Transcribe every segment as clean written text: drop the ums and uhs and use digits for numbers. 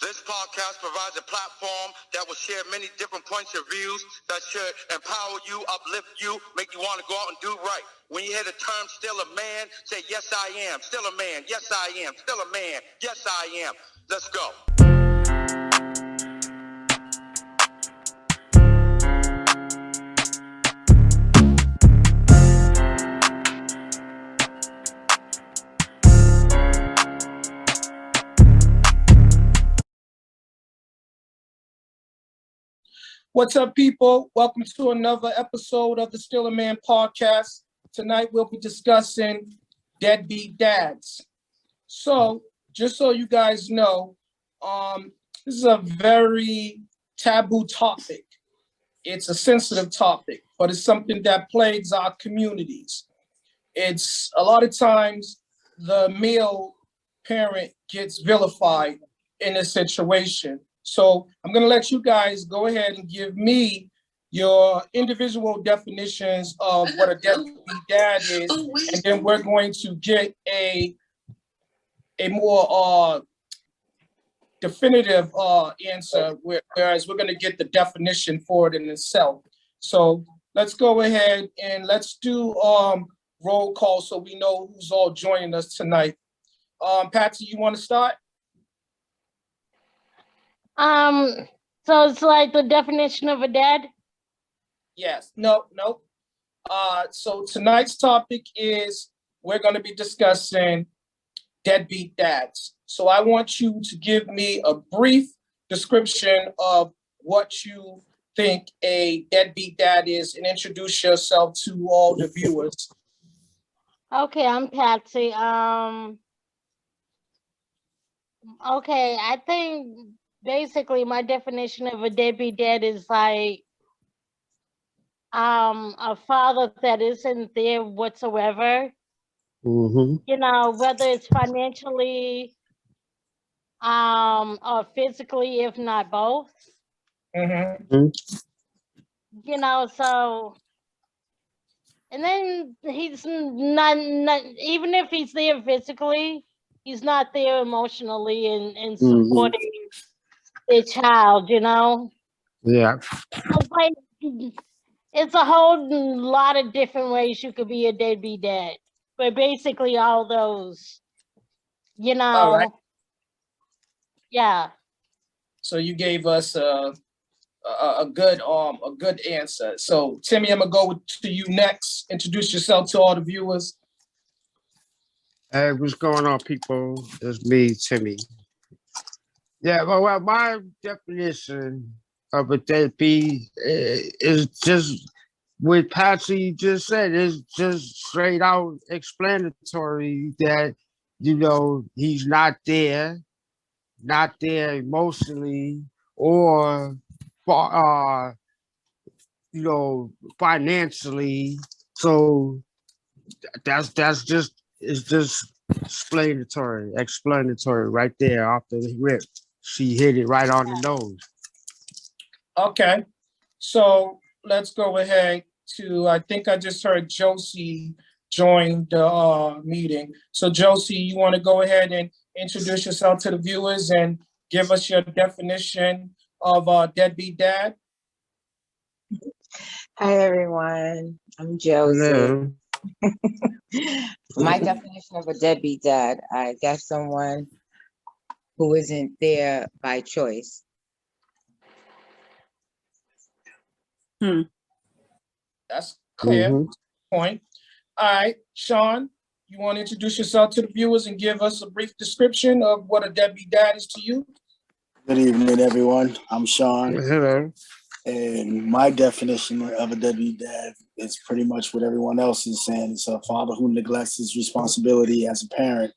This podcast provides a platform that will share many different points of views that should empower you, uplift you, make you want to go out and do right. When you hear the term still a man, say, yes, I am. Still a man. Yes, I am. Still a man. Yes, I am. Let's go. What's up, people? Welcome to another episode of the Still a Man podcast. Tonight, we'll be discussing deadbeat dads. So, just so you guys know, this is a very taboo topic. It's a sensitive topic, but it's something that plagues our communities. It's a lot of times the male parent gets vilified in this situation. So I'm going to let you guys go ahead and give me your individual definitions of what a deadbeat dad is, and then we're going to get a more definitive answer, whereas we're going to get the definition for it in itself. So let's go ahead and let's do roll call so we know who's all joining us tonight. Patsy, you want to start? So it's like the definition of a dad? Yes. No. So tonight's topic is we're going to be discussing deadbeat dads. So I want you to give me a brief description of what you think a deadbeat dad is and introduce yourself to all the viewers. Okay, I'm Patsy. Okay, I think basically my definition of a deadbeat dad is like a father that isn't there whatsoever. Mm-hmm. You know, whether it's financially or physically, if not both. Mm-hmm. You know, so and then he's not even if he's there physically, he's not there emotionally and supporting their child, you know? Yeah. It's like it's a whole lot of different ways you could be a deadbeat dad. But basically all those, you know. All right. Yeah. So you gave us a good answer. So Timmy, I'm gonna go to you next. Introduce yourself to all the viewers. Hey, what's going on, people? It's me, Timmy. Yeah, well, my definition of a deadbeat is just what Patsy just said. It's just straight out explanatory that, you know, he's not there emotionally or, you know, financially. So that's just, it's just explanatory right there off the rip. She hit it right on the nose. Okay, so let's go ahead to, I think I just heard Josie join the meeting. So Josie, you want to go ahead and introduce yourself to the viewers and give us your definition of deadbeat dad? Hi, everyone. I'm Josie. Hello. My definition of a deadbeat dad, I guess someone who isn't there by choice. That's clear. Point. All right, Sean, you want to introduce yourself to the viewers and give us a brief description of what a deadbeat dad is to you? Good evening, everyone. I'm Sean. Hello. And my definition of a deadbeat dad is pretty much what everyone else is saying. It's a father who neglects his responsibility as a parent,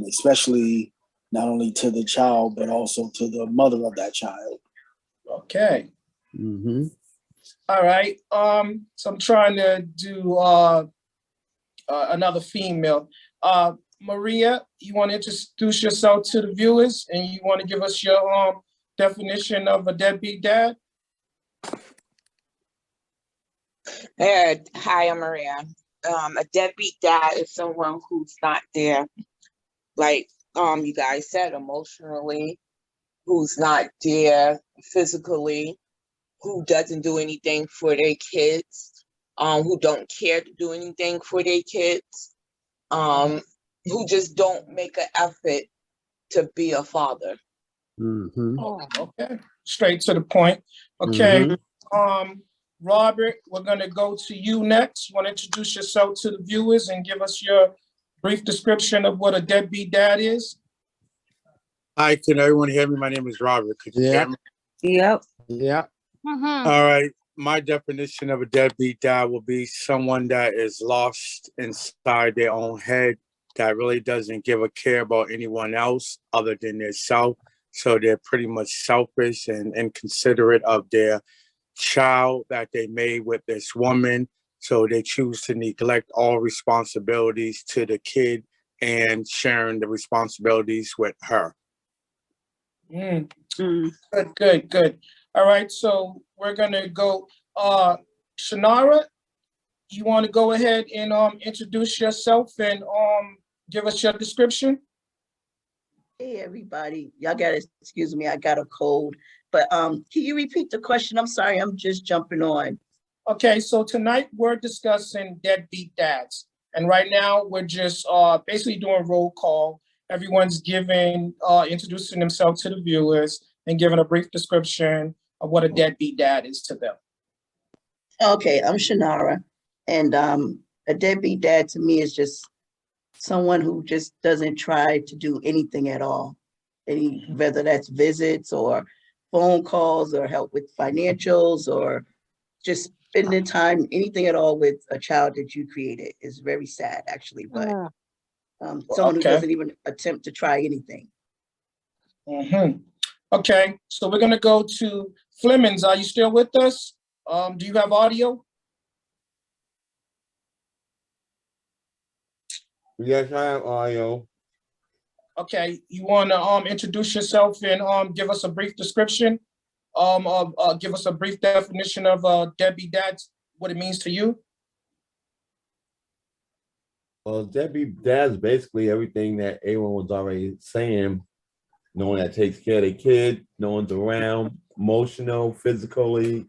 especially not only to the child, but also to the mother of that child. Okay. Mm-hmm. All right. So I'm trying to do another female. Maria, you want to introduce yourself to the viewers and you want to give us your definition of a deadbeat dad? Hi, I'm Maria. A deadbeat dad is someone who's not there, like you guys said, emotionally who's not there physically, who doesn't do anything for their kids, who don't care to do anything for their kids, who just don't make an effort to be a father. Mm-hmm. Okay, straight to the point. Okay, Robert, we're gonna go to you next. You want to introduce yourself to the viewers and give us your brief description of what a deadbeat dad is? Hi, can everyone hear me? My name is Robert. Could you hear me? Yep. Yeah. Mhm. All right. My definition of a deadbeat dad will be someone that is lost inside their own head, that really doesn't give a care about anyone else other than themselves. So they're pretty much selfish and inconsiderate of their child that they made with this woman. So they choose to neglect all responsibilities to the kid and sharing the responsibilities with her. Mm. Good. All right, so we're gonna go. Shanara, you want to go ahead and introduce yourself and give us your description? Hey, everybody. Y'all gotta excuse me, I got a cold. But can you repeat the question? I'm sorry, I'm just jumping on. Okay, so tonight we're discussing deadbeat dads. And right now we're just basically doing roll call. Everyone's giving, introducing themselves to the viewers and giving a brief description of what a deadbeat dad is to them. Okay, I'm Shanara. And a deadbeat dad to me is just someone who just doesn't try to do anything at all. Whether that's visits or phone calls or help with financials or just spending time, anything at all with a child that you created is very sad, actually. But someone who Okay. doesn't even attempt to try anything. Okay, so we're gonna go to Flemings. Are you still with us? Do you have audio? Yes, I have audio. Okay, you wanna introduce yourself and give us a brief description? Give us a brief definition of deadbeat dads, what it means to you? Well, deadbeat dad's basically everything that everyone was already saying. No one that takes care of their kid, no one's around, emotional, physically,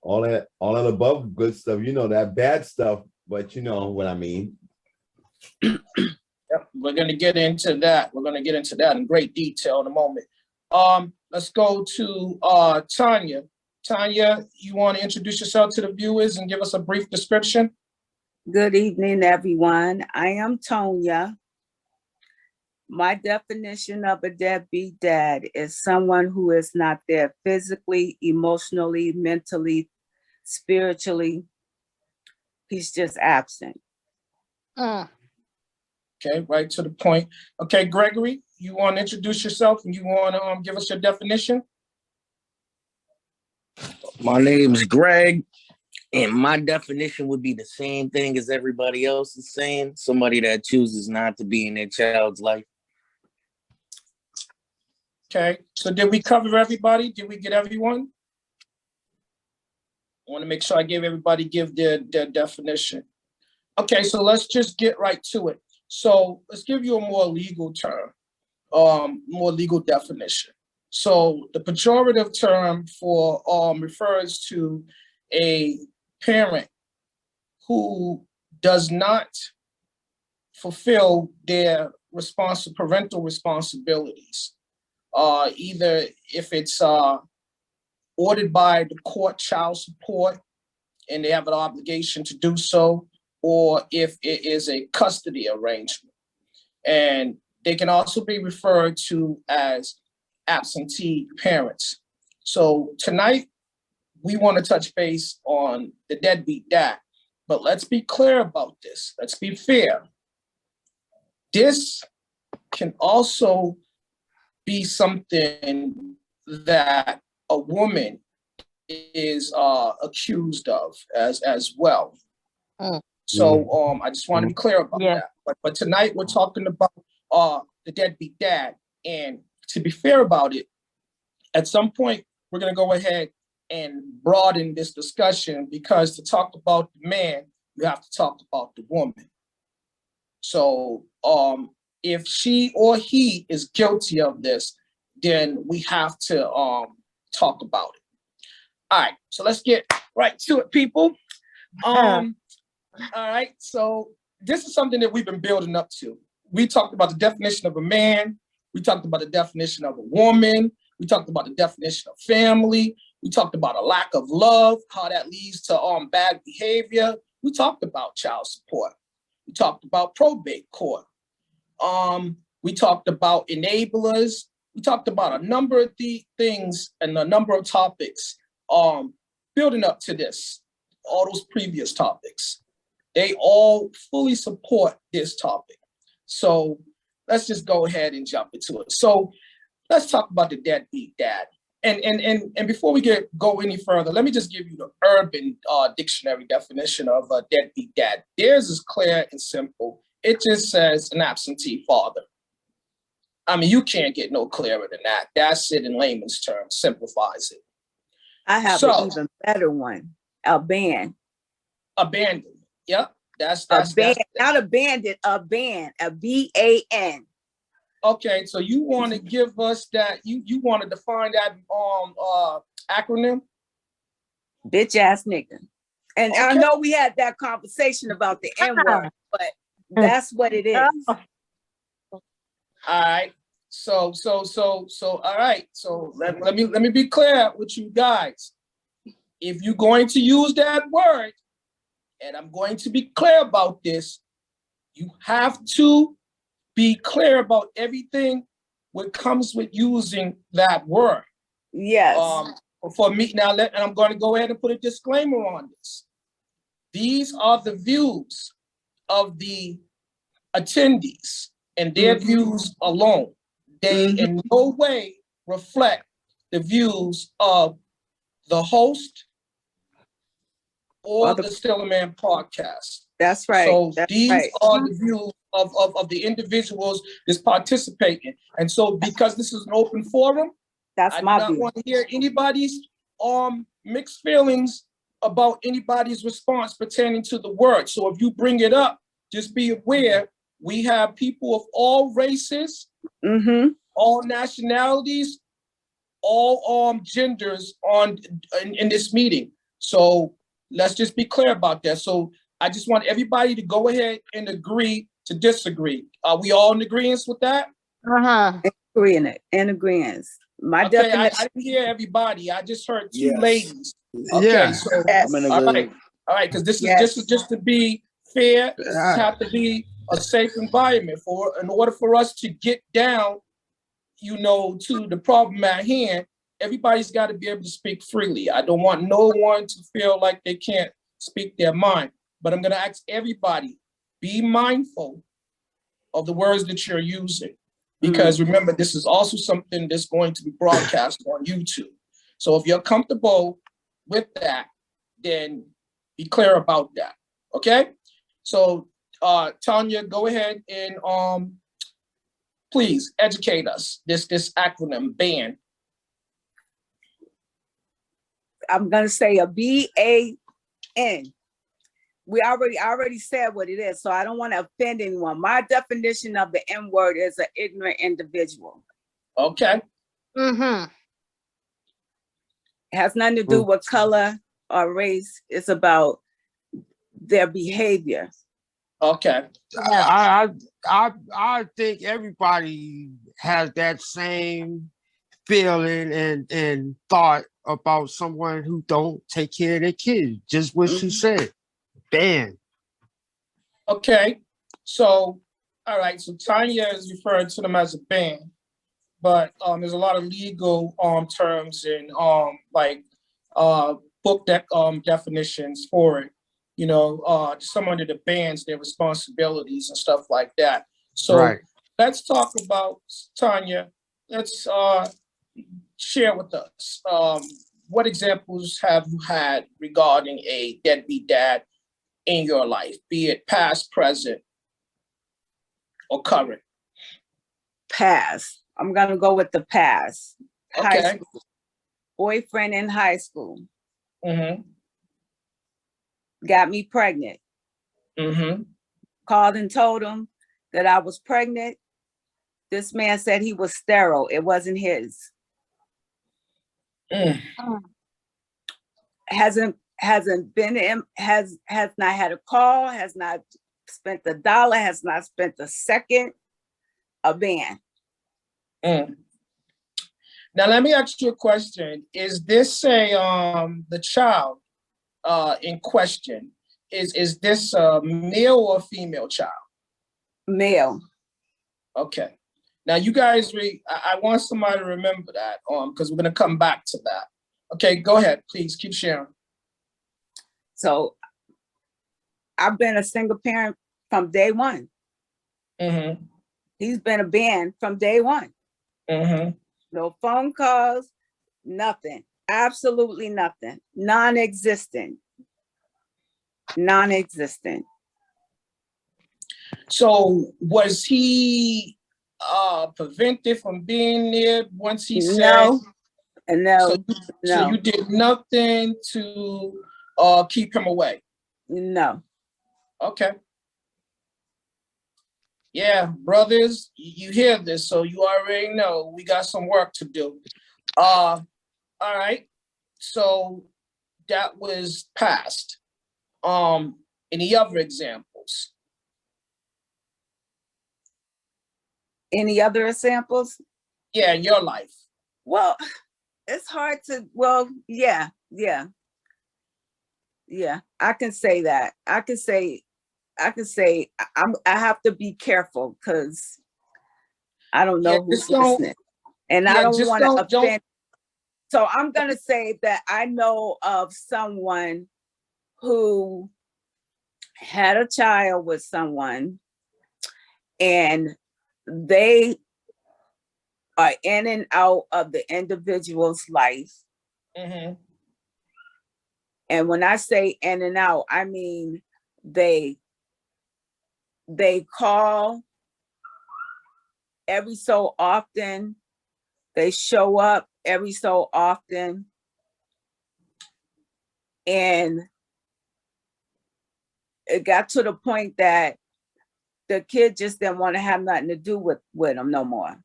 all that above good stuff. You know that bad stuff, but you know what I mean. Yep, we're gonna get into that. We're gonna get into that in great detail in a moment. Let's go to Tanya. Tanya, you want to introduce yourself to the viewers and give us a brief description? Good evening, everyone. I am Tonya. My definition of a deadbeat dad is someone who is not there physically, emotionally, mentally, spiritually. He's just absent. Okay, right to the point. Okay, Gregory, you want to introduce yourself and you want to give us your definition? My name's Greg, and my definition would be the same thing as everybody else is saying. Somebody that chooses not to be in their child's life. Okay, so did we cover everybody? Did we get everyone? I want to make sure I give everybody their definition. Okay, so let's just get right to it. So let's give you a more legal term, more legal definition. So the pejorative term for refers to a parent who does not fulfill their parental responsibilities, either if it's ordered by the court child support and they have an obligation to do so, or if it is a custody arrangement. And they can also be referred to as absentee parents. So tonight, we want to touch base on the deadbeat dad, but let's be clear about this. Let's be fair. This can also be something that a woman is accused of as well. So I just want to be clear about that. But tonight we're talking about the deadbeat dad. And to be fair about it, at some point we're going to go ahead and broaden this discussion, because to talk about the man, you have to talk about the woman. So if she or he is guilty of this, then we have to talk about it. All right, so let's get right to it, people. All right, so this is something that we've been building up to. We talked about the definition of a man. We talked about the definition of a woman. We talked about the definition of family. We talked about a lack of love, how that leads to bad behavior. We talked about child support. We talked about probate court. We talked about enablers. We talked about a number of the things and a number of topics building up to this, all those previous topics. They all fully support this topic. So let's just go ahead and jump into it. So let's talk about the deadbeat dad. And before we go any further, let me just give you the Urban Dictionary definition of a deadbeat dad. Theirs is clear and simple. It just says an absentee father. I mean, you can't get no clearer than that. That's it in layman's terms, simplifies it. I have an even better one. Abandoned. Yep. That's not abandoned, a ban, a BAN. Okay, so you want to give us that, you want to define that acronym? Bitch ass nigga. And okay. I know we had that conversation about the N-word, but that's what it is. All right. So all right. So let me be clear with you guys. If you're going to use that word, and I'm going to be clear about this, you have to be clear about everything what comes with using that word. Yes. For me now, and I'm going to go ahead and put a disclaimer on this. These are the views of the attendees and their views alone. They in no way reflect the views of the host or the Still a Man podcast. That's right. So that's these right. are the views of the individuals that's participating. And so because this is an open forum, that's I my do not view. want to hear anybody's mixed feelings about anybody's response pertaining to the word. So if you bring it up, just be aware we have people of all races, all nationalities, all genders in this meeting. So let's just be clear about that. So I just want everybody to go ahead and agree to disagree. Are we all in agreement with that? In agreement. My okay, definition. I didn't hear everybody. I just heard two Yes. ladies. Okay, so all right, because this is just to be fair. This has to be a safe environment in order for us to get down, to the problem at hand. Everybody's got to be able to speak freely. I don't want no one to feel like they can't speak their mind. But I'm going to ask everybody, be mindful of the words that you're using. Because remember, this is also something that's going to be broadcast on YouTube. So if you're comfortable with that, then be clear about that. Okay? So Tanya, go ahead and please educate us. This acronym, BAN. I'm gonna say a BAN. I already said what it is, so I don't want to offend anyone. My definition of the N word is an ignorant individual. Okay. It has nothing to do with color or race. It's about their behavior. Okay. I think everybody has that same feeling and thought about someone who don't take care of their kids. Just what she said. Ban. Okay. So, all right. So Tanya is referring to them as a ban, but there's a lot of legal terms and book definitions for it. Someone that bans their responsibilities and stuff like that. So let's talk about, Tanya. Let's share with us what examples have you had regarding a deadbeat dad in your life, be it past, present, or current? Past. I'm gonna go with the past. Okay. High school. Boyfriend in high school. Got me pregnant. Called and told him that I was pregnant. This man said he was sterile. It wasn't his. Mm. Hasn't been in, has not had a call, has not spent a dollar, has not spent a second. A ban. Mm. Now let me ask you a question. Is this the child in question? Is this a male or female child? Male. Okay. Now you guys I want somebody to remember that because we're gonna come back to that. Okay, go ahead, please keep sharing. So I've been a single parent from day one. Mm-hmm. He's been a ban from day one. Mm-hmm. No phone calls, nothing. Absolutely nothing. Non-existent. Non-existent. So was he prevented from being there once he said No, no, so no, you did nothing to keep him away? no. Okay. Yeah, brothers, you hear this, so you already know we got some work to do. All right. So that was past. Any other examples? Any other examples? Yeah, in your life. Well, it's hard to, well, yeah. I can say that. I have to be careful because I don't know who's listening. And I don't want to offend. So I'm gonna say that I know of someone who had a child with someone and they are in and out of the individual's life. Mm-hmm. And when I say in and out, I mean they call every so often. They show up every so often. And it got to the point that the kid just didn't want to have nothing to do with them no more.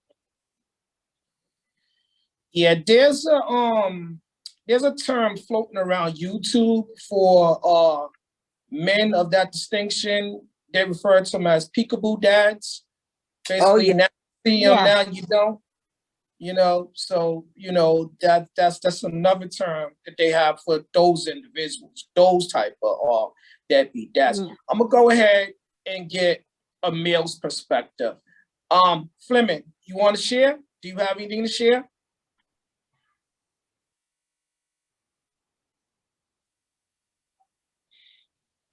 Yeah, there's a term floating around YouTube for men of that distinction. They refer to them as peekaboo dads. Basically, now you see them, now you don't. So that's another term that they have for those individuals, those type of deadbeat dads. I'm gonna go ahead and get a male's perspective. Fleming, you want to share? Do you have anything to share?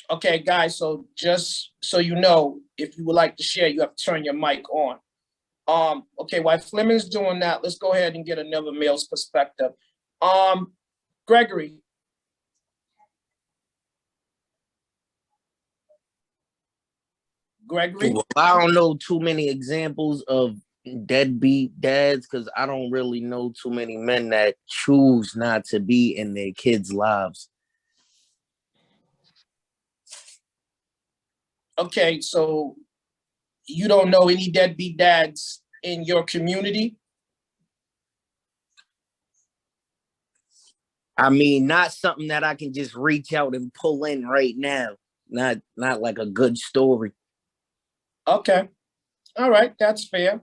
Okay, guys, so just so you know, if you would like to share, you have to turn your mic on. Okay, while Fleming's doing that, let's go ahead and get another male's perspective. Gregory. Well, I don't know too many examples of deadbeat dads because I don't really know too many men that choose not to be in their kids' lives. Okay, so you don't know any deadbeat dads in your community? I mean, not something that I can just reach out and pull in right now. Not like a good story. Okay. All right, that's fair.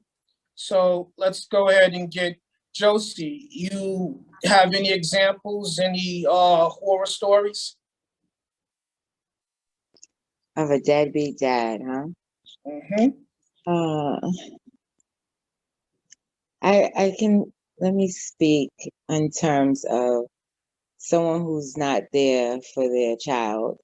So let's go ahead and get Josie. You have any examples, any horror stories? Of a deadbeat dad, huh? Mm-hmm. I can, let me speak in terms of someone who's not there for their child.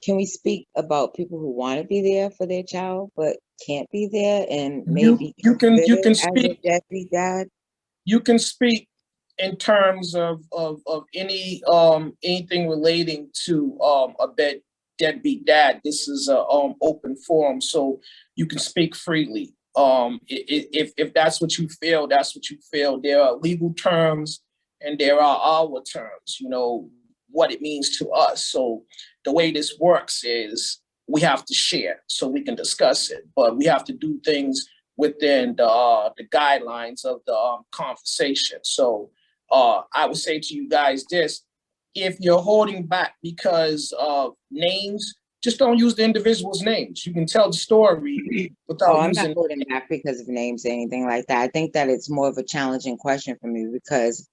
Can we speak about people who want to be there for their child but can't be there and maybe you can as a deadbeat dad? You can speak in terms of any anything relating to a deadbeat dad. This is a open forum, so you can speak freely. If that's what you feel, that's what you feel. There are legal terms and there are our terms. You know what it means to us. So the way this works is we have to share so we can discuss it. But we have to do things within the guidelines of the conversation. So I would say to you guys this: if you're holding back because of names, just don't use the individual's names. You can tell the story without Oh, I'm not using. holding back because of names or anything like that. I think that it's more of a challenging question for me because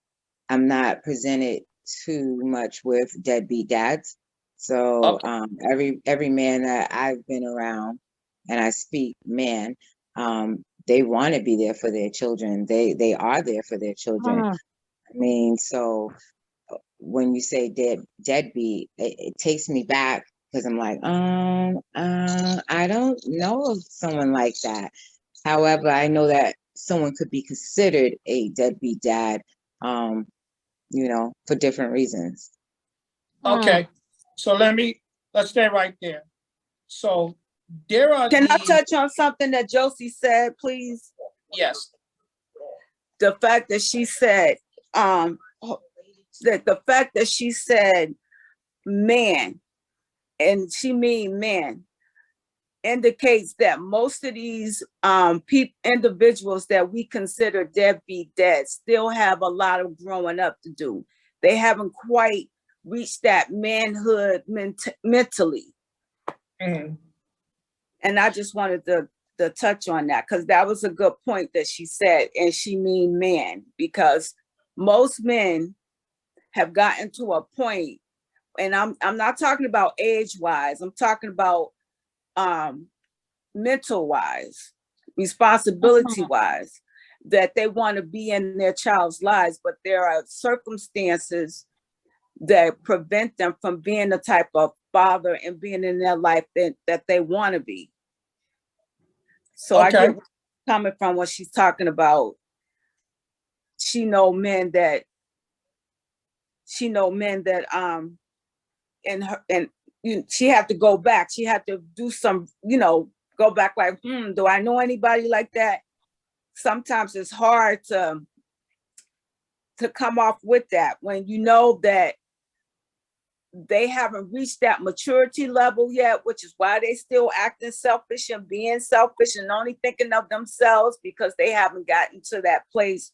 I'm not presented too much with deadbeat dads. So every man that I've been around, and I speak man, they want to be there for their children. They are there for their children. Mhm. I mean, so when you say deadbeat, it takes me back because I'm like, I don't know of someone like that. However, I know that someone could be considered a deadbeat dad, for different reasons. Okay, so let's stay right there. So there are Can I these. touch on something that Josie said, please? Yes. The fact that she said, the fact that she said man, and she mean man, indicates that most of these individuals that we consider deadbeat dads still have a lot of growing up to do. They haven't quite reached that manhood mentally. Mhm. And I just wanted to touch on that because that was a good point that she said, and she mean man, because most men have gotten to a point, and I'm not talking about age wise, I'm talking about mental wise, responsibility wise, that they want to be in their child's lives, but there are circumstances that prevent them from being the type of father and being in their life that they want to be. So I get where she's coming from when she's talking about she know men that and her and she had to go back. She had to do some, go back like, do I know anybody like that? Sometimes it's hard to come off with that when you know that they haven't reached that maturity level yet, which is why they still acting selfish and being selfish and only thinking of themselves because they haven't gotten to that place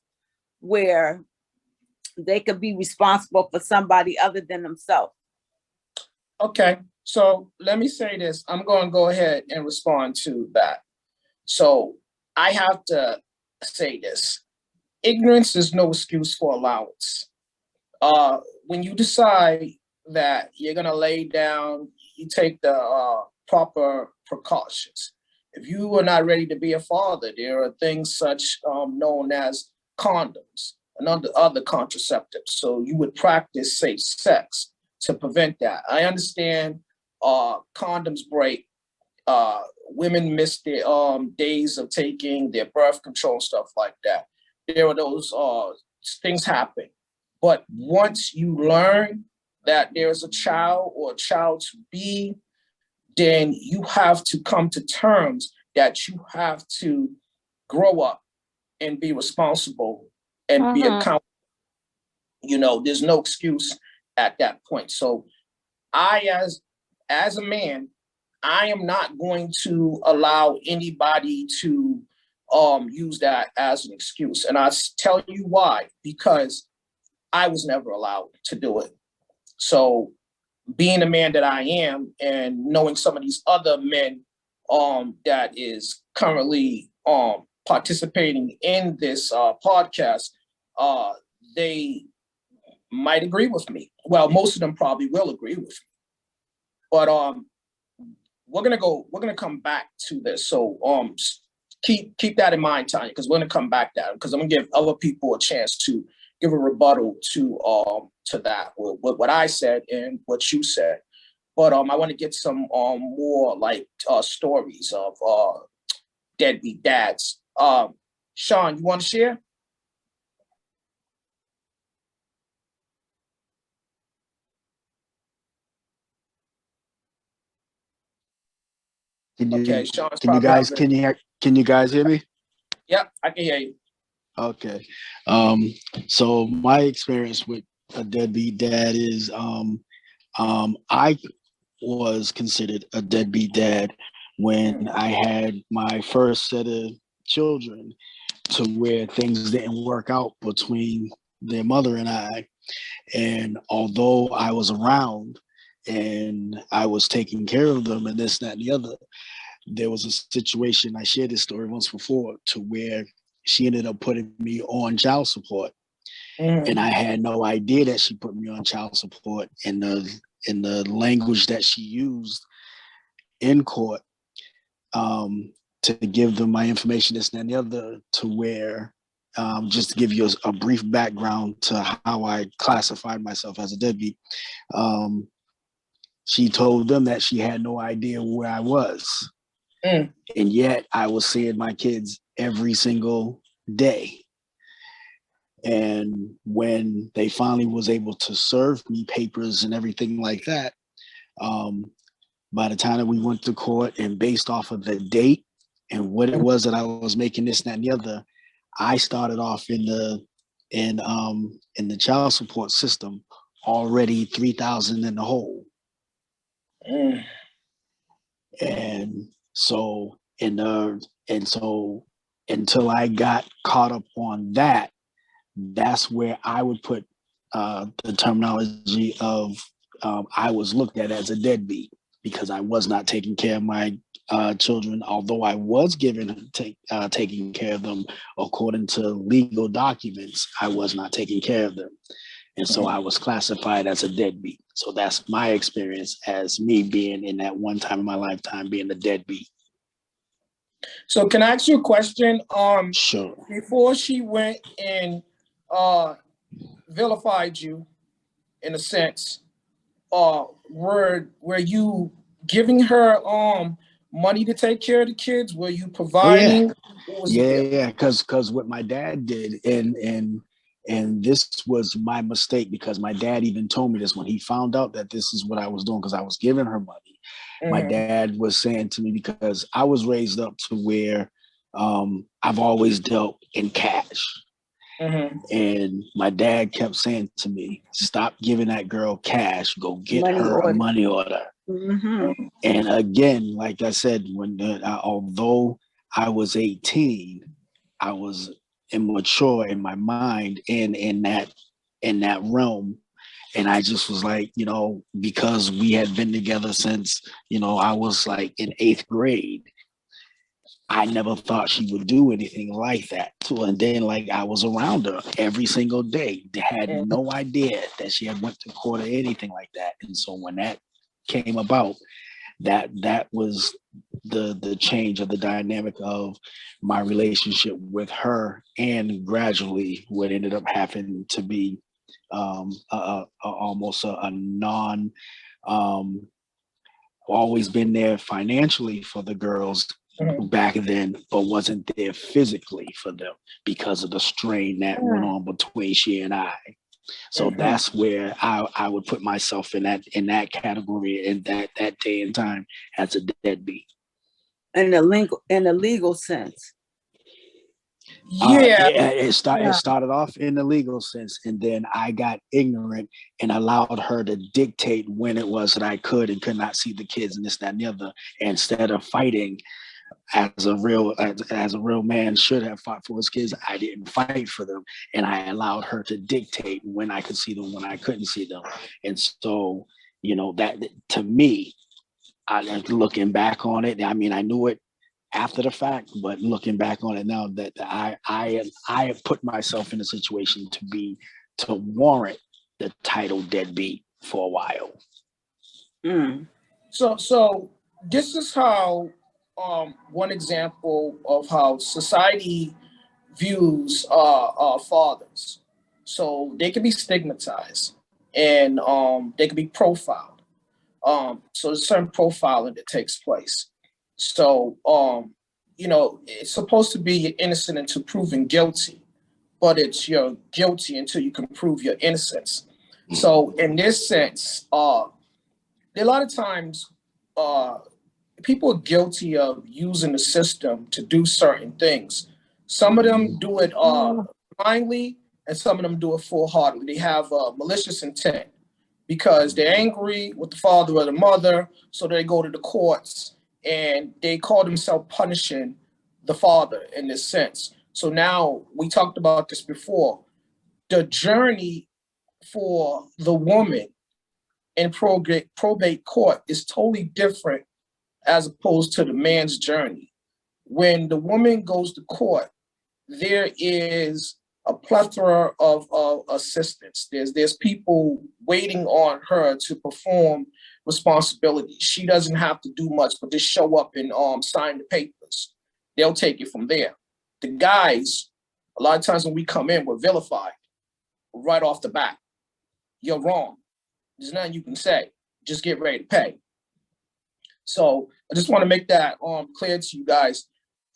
where they could be responsible for somebody other than themselves. Okay, so let me say this. I'm going to go ahead and respond to that. So I have to say this. Ignorance is no excuse for allowance. When you decide that you're going to lay down, you take the proper precautions. If you are not ready to be a father, there are things such known as condoms and other contraceptives. So you would practice safe sex to prevent that. I understand condoms break. Women miss their days of taking their birth control, stuff like that. There are those things happen. But once you learn that there's a child or a child to be, then you have to come to terms that you have to grow up and be responsible and be accountable. There's no excuse at that point. So I, as a man, I am not going to allow anybody to use that as an excuse. And I tell you why, because I was never allowed to do it. So being the man that I am and knowing some of these other men that is currently participating in this podcast, they might agree with me. Well, most of them probably will agree with me. But we're gonna come back to this. So keep that in mind, Tanya, because we're gonna come back to that because I'm gonna give other people a chance to give a rebuttal to that with what I said and what you said. But I want to get some more like stories of deadbeat dads. Sean, you want to share? Okay, Sean's Can you probably guys not ready. can you guys hear me? Yep, I can hear you. Okay. So my experience with a deadbeat dad is I was considered a deadbeat dad when I had my first set of children, to where things didn't work out between their mother and I. And although I was around and I was taking care of them and this, that, and the other, there was a situation, I shared this story once before, to where she ended up putting me on child support. And I had no idea that she put me on child support, in the language that she used in court, to give them my information, this and the other, to where, just to give you a brief background to how I classified myself as a deadbeat. She told them that she had no idea where I was. And yet I was seeing my kids every single day. And when they finally was able to serve me papers and everything like that, by the time that we went to court, and based off of the date and what it was that I was making, this, that, and the other, I started off in the child support system already 3,000 in the hole. And so until I got caught up on that, that's where I would put the terminology of, I was looked at as a deadbeat, because I was not taking care of my children, although I was taking care of them according to legal documents. I was not taking care of them. And so I was classified as a deadbeat. So that's my experience as me being, in that one time in my lifetime, being a deadbeat. So can I ask you a question? Sure. Before she went and vilified you, in a sense, were you giving her money to take care of the kids? Were you providing? Yeah. Because what my dad did, and this was my mistake, because my dad even told me this when he found out that this is what I was doing, because I was giving her money. My dad was saying to me, because I was raised up to where I've always dealt in cash. And my dad kept saying to me, stop giving that girl cash, go get her a money order. And again, like I said, although I was 18, I was immature in my mind and in that realm. And I just was like, because we had been together since, I was like in 8th grade. I never thought she would do anything like that too. And then, like, I was around her every single day. Had no idea that she had went to court or anything like that. And so when that came about, that was the change of the dynamic of my relationship with her, and gradually what ended up happening to be almost a non, always been there financially for the girls back then, but wasn't there physically for them because of the strain that went on between she and I. So that's where I would put myself in that category, in that day and time, as a deadbeat. In the legal sense. It started off in the legal sense, and then I got ignorant and allowed her to dictate when it was that I could and could not see the kids and this, that, and the other. Instead of fighting as a real man should have fought for his kids, I didn't fight for them, and I allowed her to dictate when I could see them, when I couldn't see them. And so, that, to me, looking back on it, I mean, I knew it after the fact, but looking back on it now, that I have put myself in a situation to warrant the title deadbeat for a while. So this is how one example of how society views fathers. So they can be stigmatized, and they can be profiled. So there's certain profiling that takes place. So, it's supposed to be you're innocent until proven guilty, but it's you're guilty until you can prove your innocence. So in this sense, a lot of times people are guilty of using the system to do certain things. Some of them do it blindly, and some of them do it full-heartedly. They have malicious intent. because they're angry with the father or the mother, so they go to the courts and they call themselves punishing the father in this sense. So now we talked about this before. The journey for the woman in probate court is totally different as opposed to the man's journey. When the woman goes to court, there is a plethora of assistance. There's people waiting on her to perform responsibilities. She doesn't have to do much, but just show up and sign the papers. They'll take it from there. The guys, a lot of times when we come in, we're vilified right off the bat. You're wrong. There's nothing you can say. Just get ready to pay. So I just want to make that clear to you guys,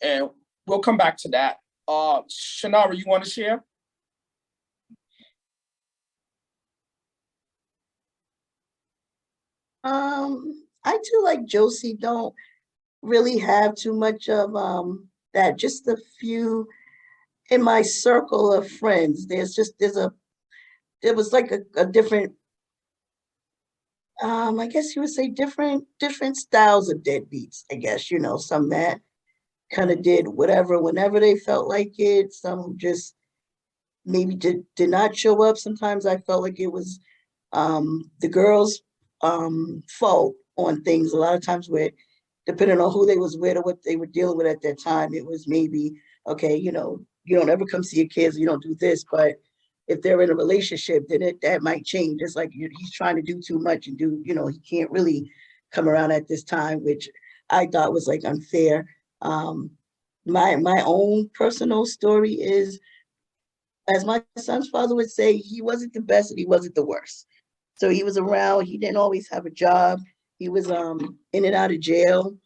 and we'll come back to that. Shanara, you want to share? I too, like Josie, don't really have too much of that. Just a few in my circle of friends. There was like a different, I guess you would say different styles of deadbeats. I guess, some that kind of did whatever whenever they felt like it. Some who just maybe did not show up. Sometimes I felt like it was the girls' fault on things. A lot of times where, depending on who they was with or what they were dealing with at that time, it was maybe, okay, you don't ever come see your kids, you don't do this. But if they're in a relationship, then that might change. It's like he's trying to do too much and he can't really come around at this time, which I thought was like unfair. My own personal story is, as my son's father would say, he wasn't the best and he wasn't the worst. So he was around. He didn't always have a job. He was in and out of jail.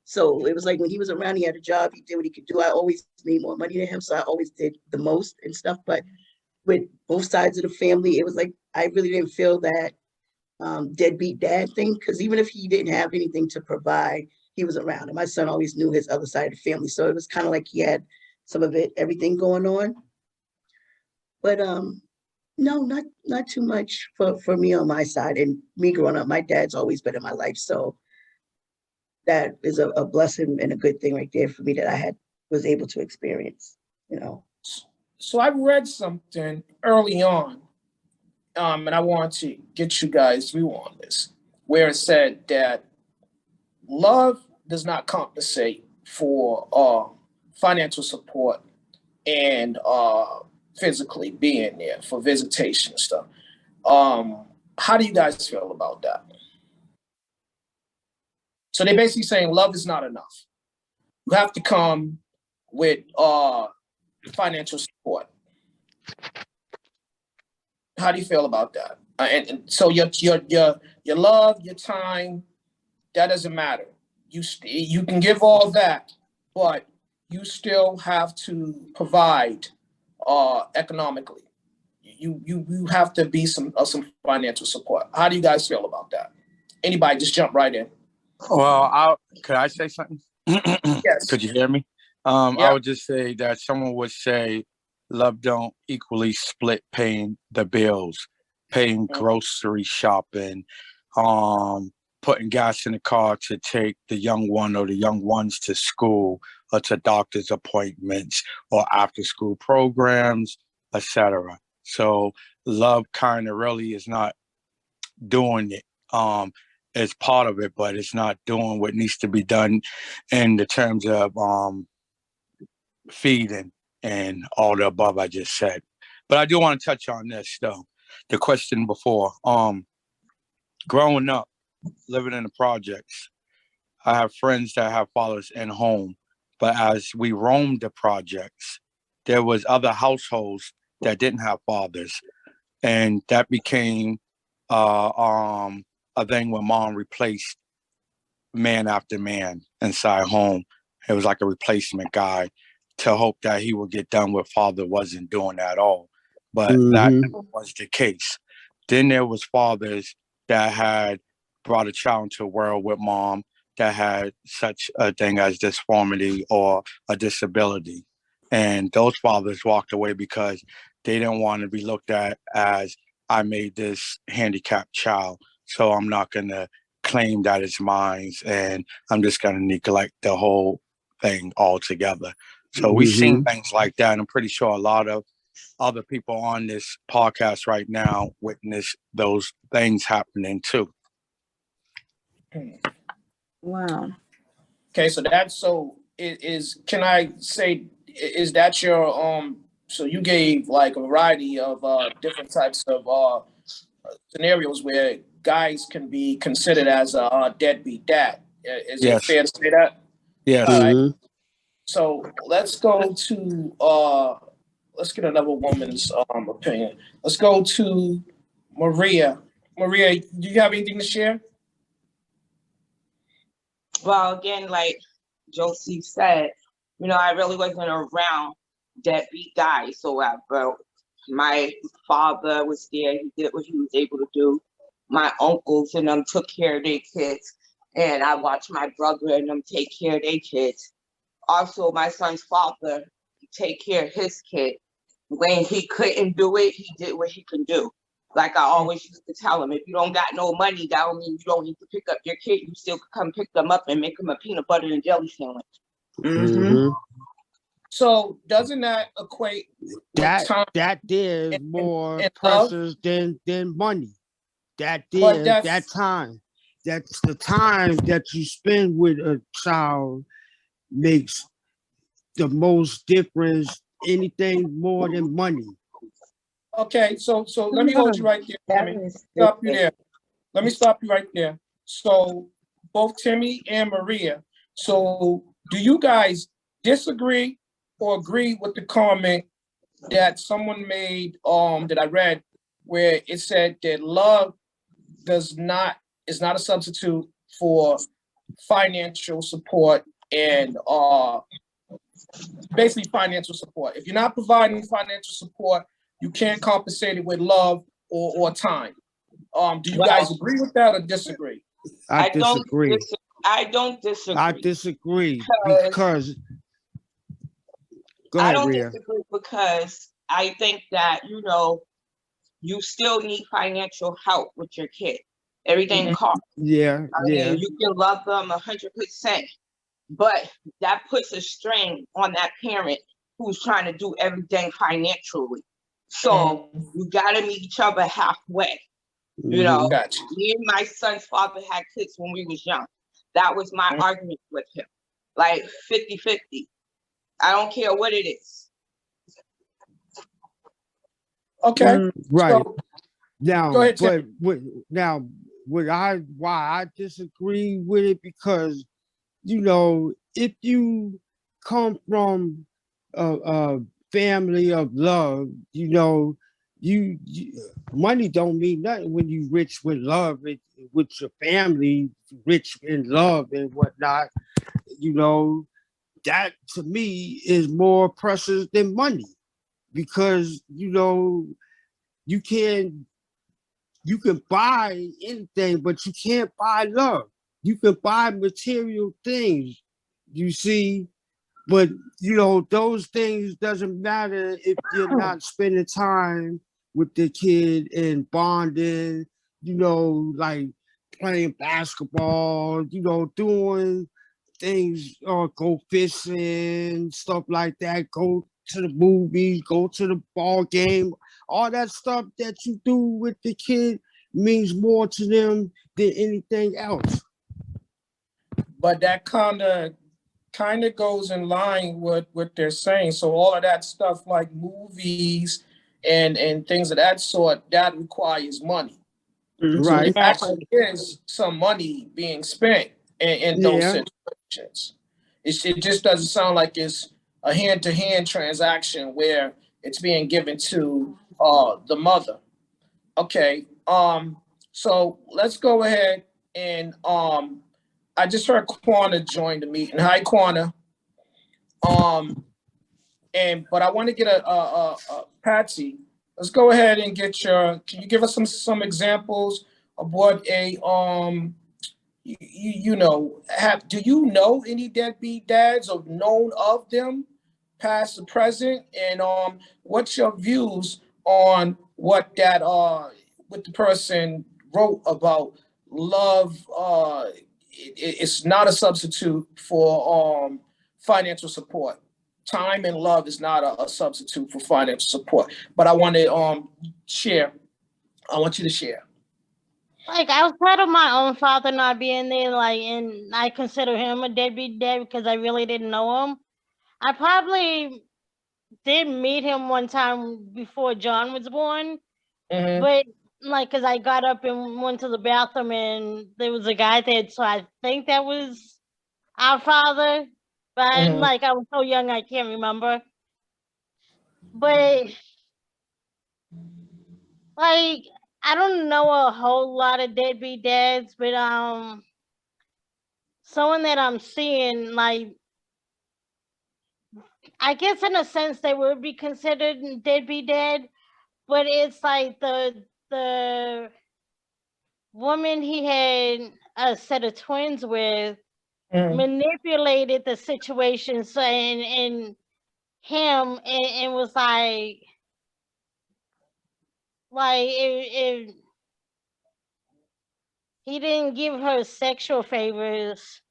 So it was like when he was around, he had a job. He did what he could do. I always made more money than him, so I always did the most and stuff. But with both sides of the family, it was like I really didn't feel that deadbeat dad thing, because even if he didn't have anything to provide, he was around. And my son always knew his other side of the family, so it was kind of like he had some of everything going on. But no, not too much for me on my side. And me growing up, my dad's always been in my life, so that is a blessing and a good thing right there for me that was able to experience. So I read something early on, and I want to get you guys' view on this, where it said that love does not compensate for financial support and physically being there for visitation and stuff. How do you guys feel about that? So they're basically saying love is not enough. You have to come with financial support. How do you feel about that? And so your love, your time, that doesn't matter. You can give all that, but you still have to provide economically. You have to be some financial support. How do you guys feel about that? Anybody, just jump right in. Well, could I say something? Yes. Could you hear me? I would just say that someone would say love don't equally split paying the bills, paying grocery shopping, putting gas in the car to take the young one or the young ones to school or to doctor's appointments or after school programs, etc. So love kind of really is not doing it. As part of it, but it's not doing what needs to be done in the terms of feeding and all the above I just said. But I do want to touch on this though. The question before, growing up, living in the projects, I have friends that have fathers in home, but as we roamed the projects, there was other households that didn't have fathers, and that became a thing when mom replaced man after man inside home. It was like a replacement guy to hope that he would get done what father wasn't doing at all. But that never was the case. Then there was fathers that had brought a child into the world with mom that had such a thing as disformity or a disability. And those fathers walked away because they didn't want to be looked at as I made this handicapped child, so I'm not gonna claim that it's mine, and I'm just gonna neglect the whole thing altogether. So we've seen things like that, and I'm pretty sure a lot of other people on this podcast right now witness those things happening too. Wow. Okay, so that's so is can I say is that your so you gave like a variety of different types of scenarios where guys can be considered as a deadbeat dad. Is it Yes. fair to say that? Yes. All right. So let's go to let's get another woman's opinion. Let's go to Maria. Maria, do you have anything to share? Well, again, like Josie said, I really wasn't around deadbeat guys. So my father was there. He did what he was able to do. My uncles and them took care of their kids. And I watched my brother and them take care of their kids. Also, my son's father take care of his kid. When he couldn't do it, he did what he can do. Like I always used to tell him, if you don't got no money, that don't mean you don't need to pick up your kid. You still could come pick them up and make them a peanut butter and jelly sandwich. So doesn't that equate That time there's and more love? precious than money. That But there's that time. That's the time that you spend with a child makes the most difference. Anything more than money. okay. So let me hold you right there, Timmy. Stop you there. Let me stop you right there. So both Timmy and Maria. So do you guys disagree or agree with the comment that someone made that I read where it said that love is not a substitute for financial support and basically financial support. If you're not providing financial support, you can't compensate it with love or time. Do you guys agree with that or disagree? I disagree. I don't disagree. I disagree because go I ahead, don't Rhea. disagree because I think that, you still need financial help with your kid. Everything costs. Yeah, I mean, you can love them 100%, but that puts a strain on that parent who's trying to do everything financially. So you got to meet each other halfway. Gotcha. Me and my son's father had kids when we was young. That was my argument with him. Like 50-50. I don't care what it is. Okay. Right. So, Now, go ahead, but why I disagree with it because if you come from a family of love, you money don't mean nothing when you rich with love with your family, rich in love and whatnot. That to me is more precious than money because you can buy anything, but you can't buy love. You can buy material things, you see, but those things doesn't matter if you're not spending time with the kid and bonding, like playing basketball, doing things or go fishing, stuff like that, go to the movies, go to the ball game, all that stuff that you do with the kid means more to them than anything else. But that kind of goes in line with what they're saying. So all of that stuff like movies and things of that sort, that requires money. So there Right. actually is some money being spent in those situations. It just doesn't sound like it's a hand-to-hand transaction where it's being given to the mother. Okay. So let's go ahead and I just heard Quana join the meeting. Hi, Quana. But I want to get a Patsy. Let's go ahead and get your. Can you give us some examples of what a do you know any deadbeat dads or known of them, past or present, and what's your views on what the person wrote about love. It's not a substitute for financial support. Time and love is not a substitute for financial support. But I want to share. I want you to share. Like outside of my own father not being there, like, and I consider him a deadbeat dad because I really didn't know him. I probably did meet him one time before John was born, Mhm. but like, cause I got up and went to the bathroom and there was a guy there, so I think that was our father. But Mhm. like, I was so young, I can't remember. But like, I don't know a whole lot of deadbeat dads, but someone that I'm seeing, like, I guess in a sense they would be considered deadbeat dad, but it's like the woman he had a set of twins with Mhm. manipulated the situation, so and him and was like if he didn't give her sexual favors,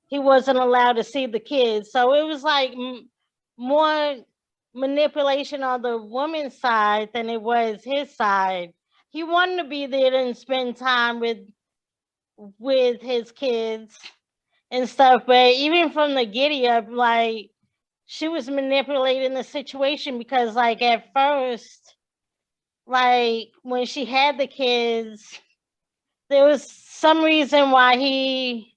he wasn't allowed to see the kids. So it was like more manipulation on the woman's side than it was his side. He wanted to be there and spend time with his kids and stuff, but even from the giddy up, like, she was manipulating the situation because, like, at first, like, when she had the kids, there was some reason why he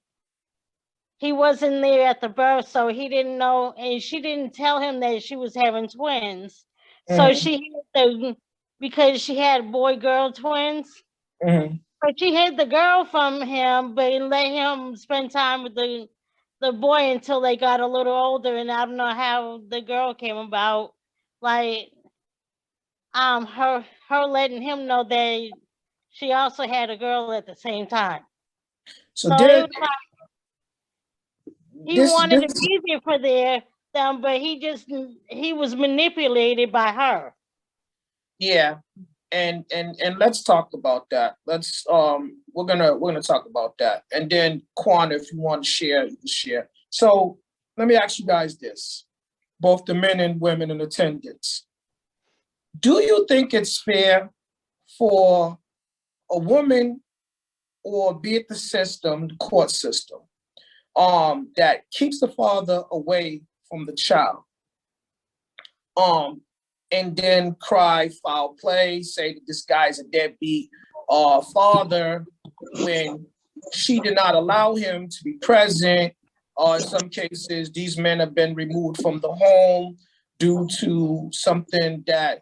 wasn't there at the birth, so he didn't know, and she didn't tell him that she was having twins. So Mhm. she hid because she had boy girl twins. Mhm. But she hid the girl from him, but let him spend time with the boy until they got a little older, and I don't know how the girl came about. Like, her letting him know that she also had a girl at the same time. So So it there, was like he this wanted this to be there for them, but he was manipulated by her. yeah, and let's talk about that. Let's we're gonna talk about that, and then Quan, if you want to share, you can share. So let me ask you guys this, both the men and women in attendance. Do you think it's fair for a woman, or be it the system, the court system, that keeps the father away from the child, um, and then cry foul play, say that this guy's a deadbeat father, when she did not allow him to be present? In some cases, these men have been removed from the home due to something that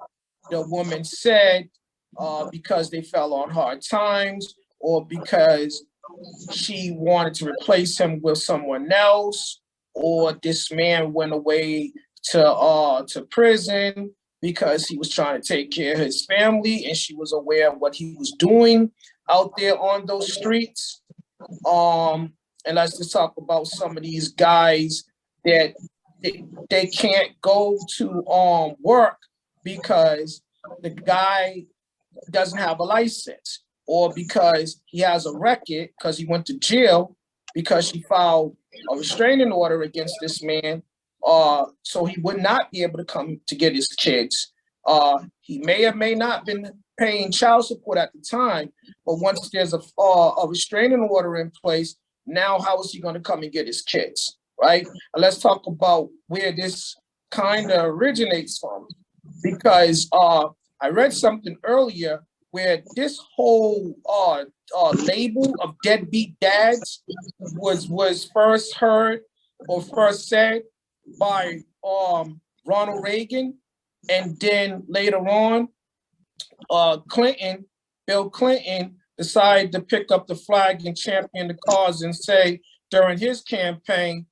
the woman said, because they fell on hard times, or because she wanted to replace him with someone else, or this man went away to prison because he was trying to take care of his family and she was aware of what he was doing out there on those streets. And let's just talk about some of these guys that they can't go to work because the guy doesn't have a license, or because he has a record because he went to jail because she filed a restraining order against this man. So he would not be able to come to get his kids. He may or may not been paying child support at the time, but once there's a restraining order in place, now how is he going to come and get his kids, right? And let's talk about where this kind of originates from, because I read something earlier where this whole label of deadbeat dads was first heard or first said by Ronald Reagan, and then later on, Bill Clinton, decided to pick up the flag and champion the cause and say during his campaign,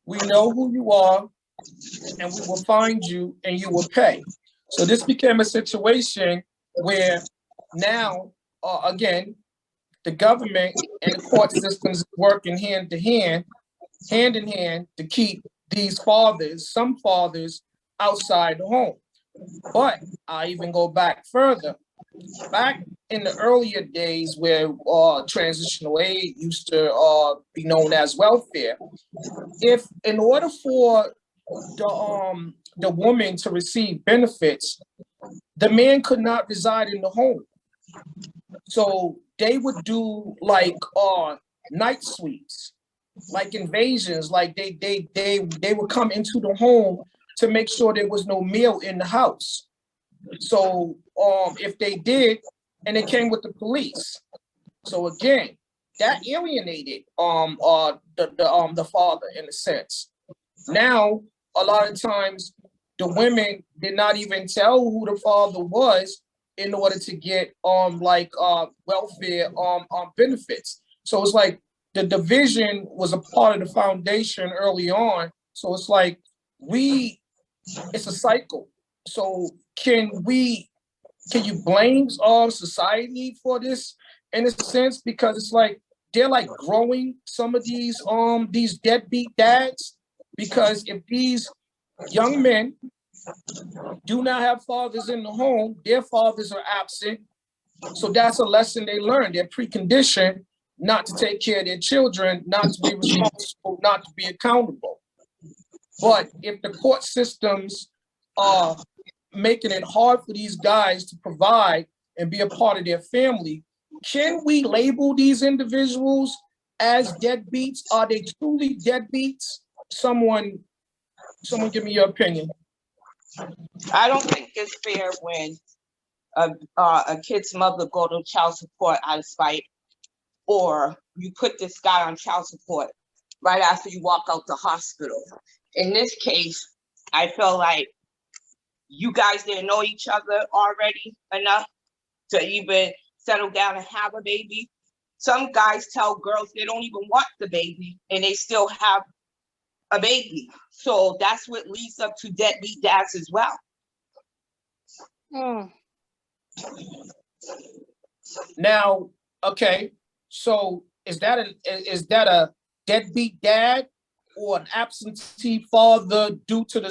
"We know who you are, and we will find you, and you will pay." So this became a situation where now, again, the government and the court systems working hand in hand, to keep these fathers, some fathers, outside the home. But I even go back further. Back in the earlier days where transitional aid used to be known as welfare, if in order for the woman to receive benefits, the man could not reside in the home. So they would do like night sweeps, like invasions, like they would come into the home to make sure there was no meal in the house. So if they did, and it came with the police. So again, that alienated the father in a sense. Now, a lot of times the women did not even tell who the father was in order to get welfare benefits. So it's like the division was a part of the foundation early on. So it's like it's a cycle. So can you blame society for this in a sense? Because it's like they're like growing some of these deadbeat dads, because if these young men do not have fathers in the home, their fathers are absent. So that's a lesson they learn. They're preconditioned not to take care of their children, not to be responsible, not to be accountable. But if the court systems are making it hard for these guys to provide and be a part of their family, can we label these individuals as deadbeats? Are they truly deadbeats? Someone give me your opinion. I don't think it's fair when a kid's mother go to child support out of spite, or you put this guy on child support right after you walk out the hospital. In this case, I feel like you guys didn't know each other already enough to even settle down and have a baby. Some guys tell girls they don't even want the baby and they still have a baby. So that's what leads up to deadbeat dads as well. Now, okay, so is that a deadbeat dad or an absentee father due to the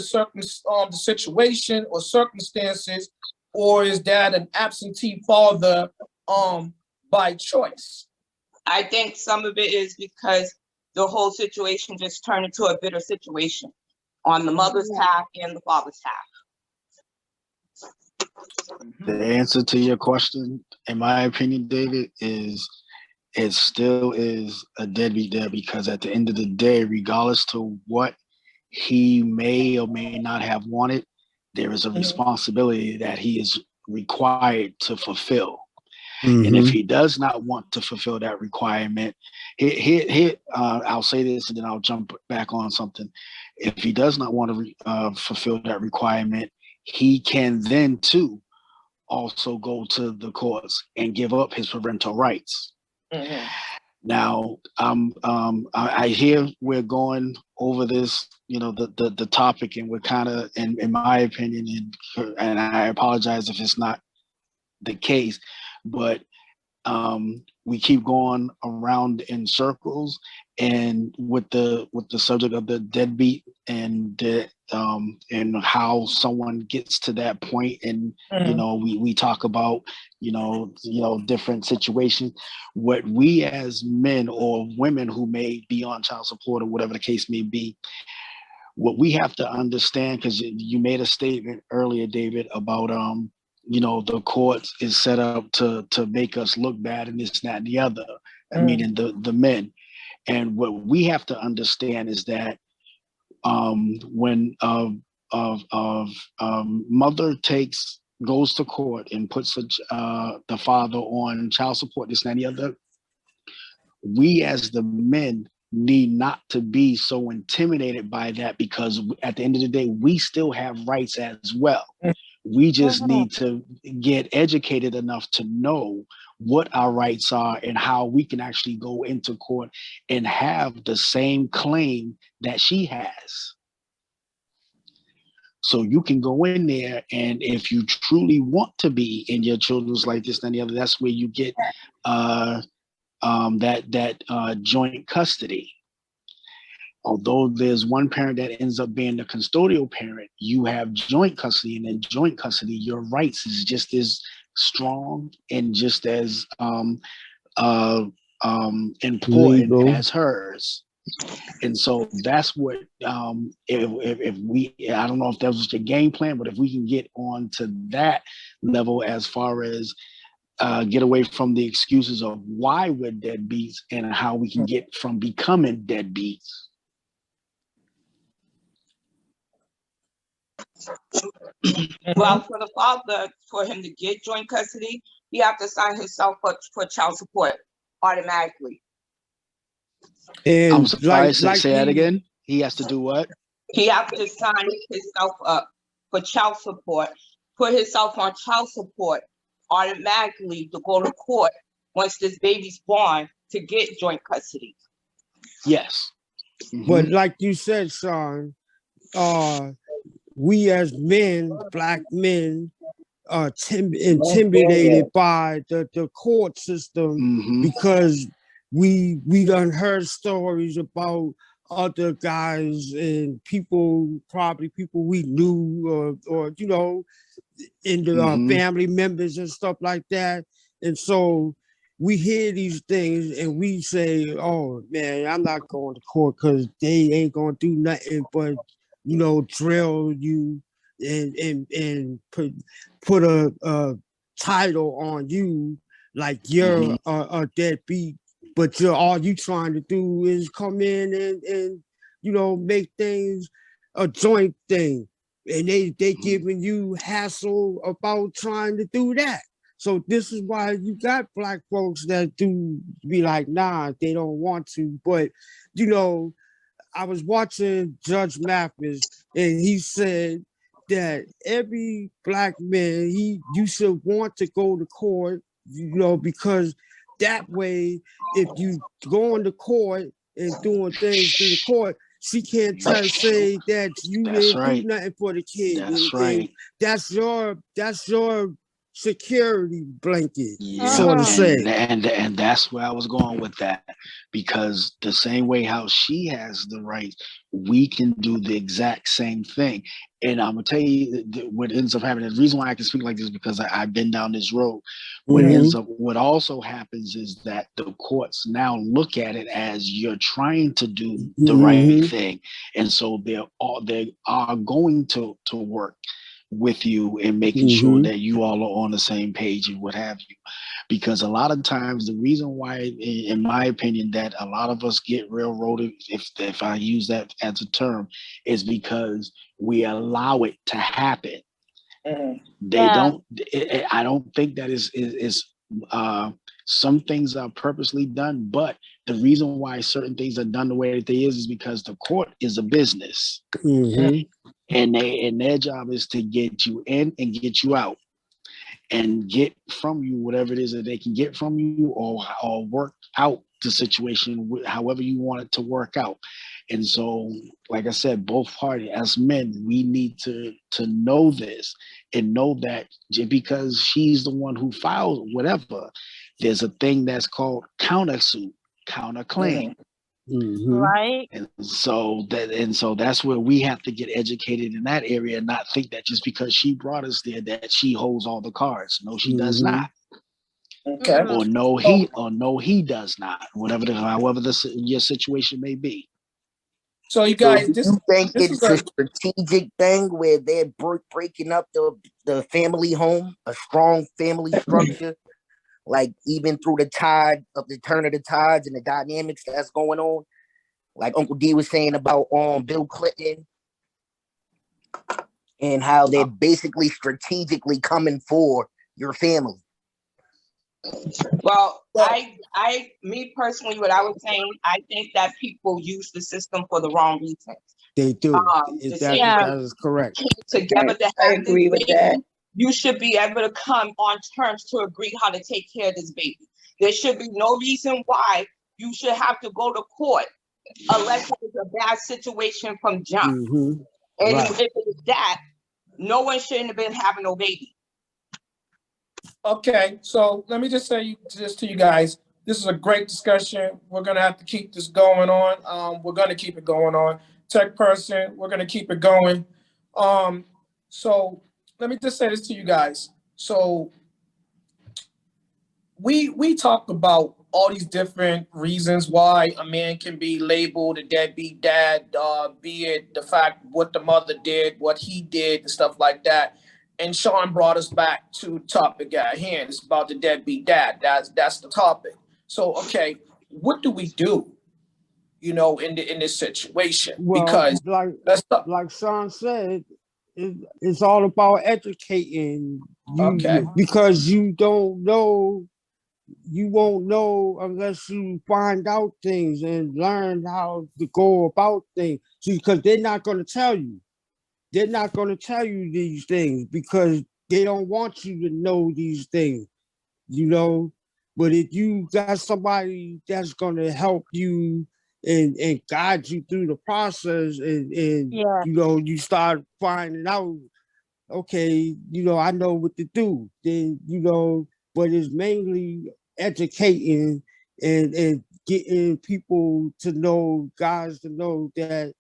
situation or circumstances, or is that an absentee father by choice? I think some of it is because the whole situation just turned into a bitter situation on the mother's half and the father's half. The answer to your question, in my opinion, David, is it still is a deadbeat dad, because at the end of the day, regardless to what he may or may not have wanted, there is a responsibility that he is required to fulfill. And if he does not want to fulfill that requirement, I'll say this and then I'll jump back on something. If he does not want to fulfill that requirement, he can then too also go to the courts and give up his parental rights. Now, I hear we're going over this, the topic, and we're kind of, in my opinion, and I apologize if it's not the case, but we keep going around in circles, and with the subject of the deadbeat and how someone gets to that point, and we talk about different situations. What we as men or women who may be on child support or whatever the case may be, what we have to understand, because you made a statement earlier, David, about the courts is set up to make us look bad and this, that, and the other. Meaning the men. And what we have to understand is that when mother goes to court and puts the father on child support, this, that, and the other, we as the men need not to be so intimidated by that, because at the end of the day, we still have rights as well. We just need to get educated enough to know what our rights are and how we can actually go into court and have the same claim that she has. So you can go in there, and if you truly want to be in your children's like this and the other, that's where you get that joint custody. although there's one parent that ends up being the custodial parent, you have joint custody, and in joint custody, your rights is just as strong and just as important Legal. as hers. And so that's what if we, I don't know if that was your game plan, but if we can get on to that level as far as get away from the excuses of why we're deadbeats and how we can get from becoming deadbeats. Well, for the father, for him to get joint custody, he have to sign himself up for child support automatically. And I'm sorry, say that we- again. He has to do what? He have to sign himself up for child support, put himself on child support automatically to go to court once this baby's born to get joint custody. Yes. But like you said, Sean, we as men, black men, are intimidated by the court system because we done heard stories about other guys and people, probably people we knew or you know, in the family members and stuff like that. And so we hear these things and we say, oh man, I'm not going to court because they ain't gonna do nothing but, you know, drill you and put a title on you like you're a deadbeat, but all you trying to do is come in and you know, make things a joint thing. And they giving you hassle about trying to do that. So this is why you got black folks that do be like, nah, they don't want to. But, you know, I was watching Judge Mathis and he said that every black man, you should want to go to court, you know, because that way, if you go into court and doing things through the court, she can't try to say that you didn't do nothing for the kid. That's right. That's your security blanket, Yeah, so to say. and that's where I was going with that, because the same way how she has the right, we can do the exact same thing. And I'm gonna tell you what ends up happening. The reason why I can speak like this is because I've been down this road. What also happens is that the courts now look at it as you're trying to do the right thing, and so they are going to work with you and making sure that you all are on the same page and what have you. Because a lot of times the reason why, in my opinion, that a lot of us get railroaded, if I use that as a term, is because we allow it to happen. They don't. I don't think that is some things are purposely done, but the reason why certain things are done the way that they is because the court is a business. And their job is to get you in and get you out and get from you whatever it is that they can get from you, or work out the situation however you want it to work out. And so, like I said, both parties as men, we need to know this and know that just because she's the one who filed whatever, there's a thing that's called countersuit, counterclaim. Right. And so that's where we have to get educated in that area and not think that just because she brought us there that she holds all the cards. No, she does not. Okay. Or no, he does not. However your situation may be. So you So guys, do you think it's a strategic thing where they're breaking up the family home, a strong family structure, like even through the tide of the turn of the tides and the dynamics that's going on? Like Uncle D was saying about Bill Clinton and how they're basically strategically coming for your family. Well, me personally, what I was saying, I think that people use the system for the wrong reasons. They do. That is correct. Together to I have agree this with baby, that. you should be able to come on terms to agree how to take care of this baby. There should be no reason why you should have to go to court unless it was a bad situation from jump. And if it was that, no one shouldn't have been having no baby. Okay, so let me just say this to you guys. This is a great discussion. We're gonna have to keep this going on. We're gonna keep it going on. Tech person, we're gonna keep it going. So let me just say this to you guys. So we talk about all these different reasons why a man can be labeled a deadbeat dad, be it the fact what the mother did, what he did, and stuff like that. And Sean brought us back to the topic at hand. It's about the deadbeat dad. That's the topic. So okay, what do we do? In this situation, Well, because let's talk. like Sean said, it's all about educating Okay. you because you don't know, you won't know unless you find out things and learn how to go about things. Because they're not going to tell you. They're not going to tell you these things because they don't want you to know these things, you know. But if you got somebody that's going to help you and guide you through the process and Yeah. you start finding out, okay, I know what to do. Then, but it's mainly educating and getting people to know, guys to know that,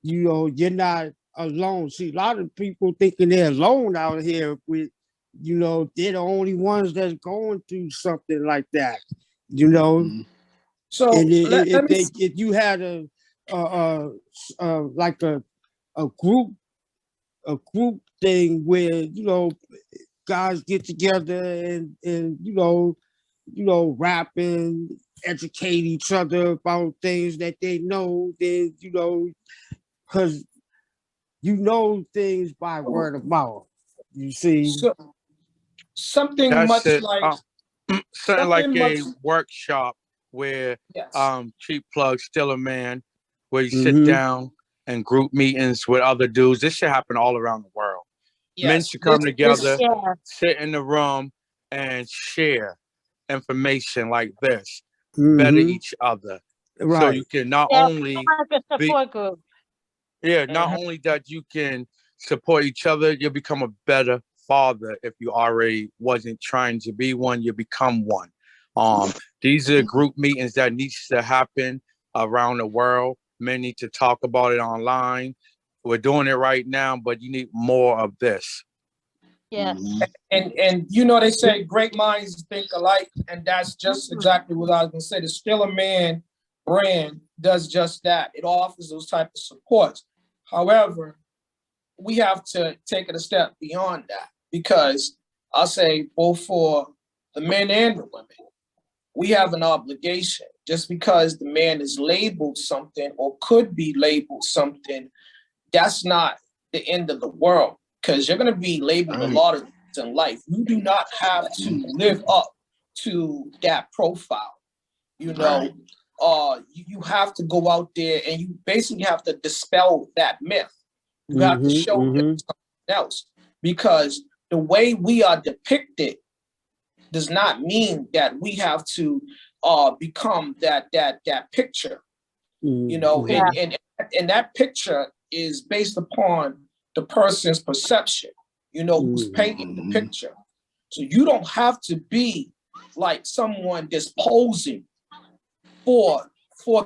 you're not alone. See, a lot of people thinking they're alone out here with, they're the only ones that's going through something like that, So And let me. if you had like a group thing where guys get together and rap and educate each other about things that they know, then because things by word of mouth. You see, So something That's much it. like Something like something much. a workshop where Yes. cheap plug, still a man, where you sit mm-hmm, down and group meetings with other dudes. This should happen all around the world. Men Yes. should This come together, this Yeah. sit in the room, and share information like this, better mm-hmm, each other. So right. you can not Yeah. only Like a be, support group. not Mhm. only that you can support each other, you'll become a better father if you already wasn't trying to be one, you become one. These are group meetings that needs to happen around the world. Men need to talk about it online. We're doing it right now, but you need more of this. Yes. And they say great minds think alike, and that's just exactly what I was gonna say. The Still a Man brand does just that. It offers those type of supports. However, we have to take it a step beyond that because I'll say both for the men and the women, we have an obligation. Just because the man is labeled something or could be labeled something, that's not the end of the world because you're going to be labeled a lot of things in life. You do not have to live up to that profile. You have to go out there and you basically have to dispel that myth. You have to Mm-hmm, show them mm-hmm, something else because the way we are depicted does not mean that we have to become that picture. mm-hmm, And that picture is based upon the person's perception, who's painting the Mhm. picture. So you don't have to be like someone that's posing for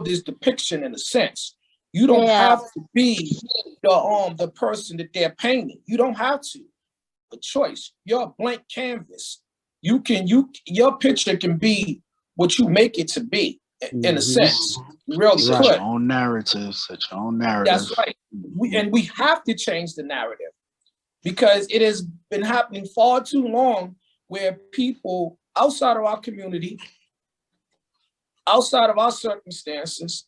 this depiction in a sense. You don't Yeah. have to be the person that they're painting. You don't have to. A choice. You're a blank canvas. Your picture can be what you make it to be in a mm-hmm. sense. You really Set your could. Right. own narrative. Set your own narrative. That's right. We have to change the narrative because it has been happening far too long where people outside of our community, outside of our circumstances,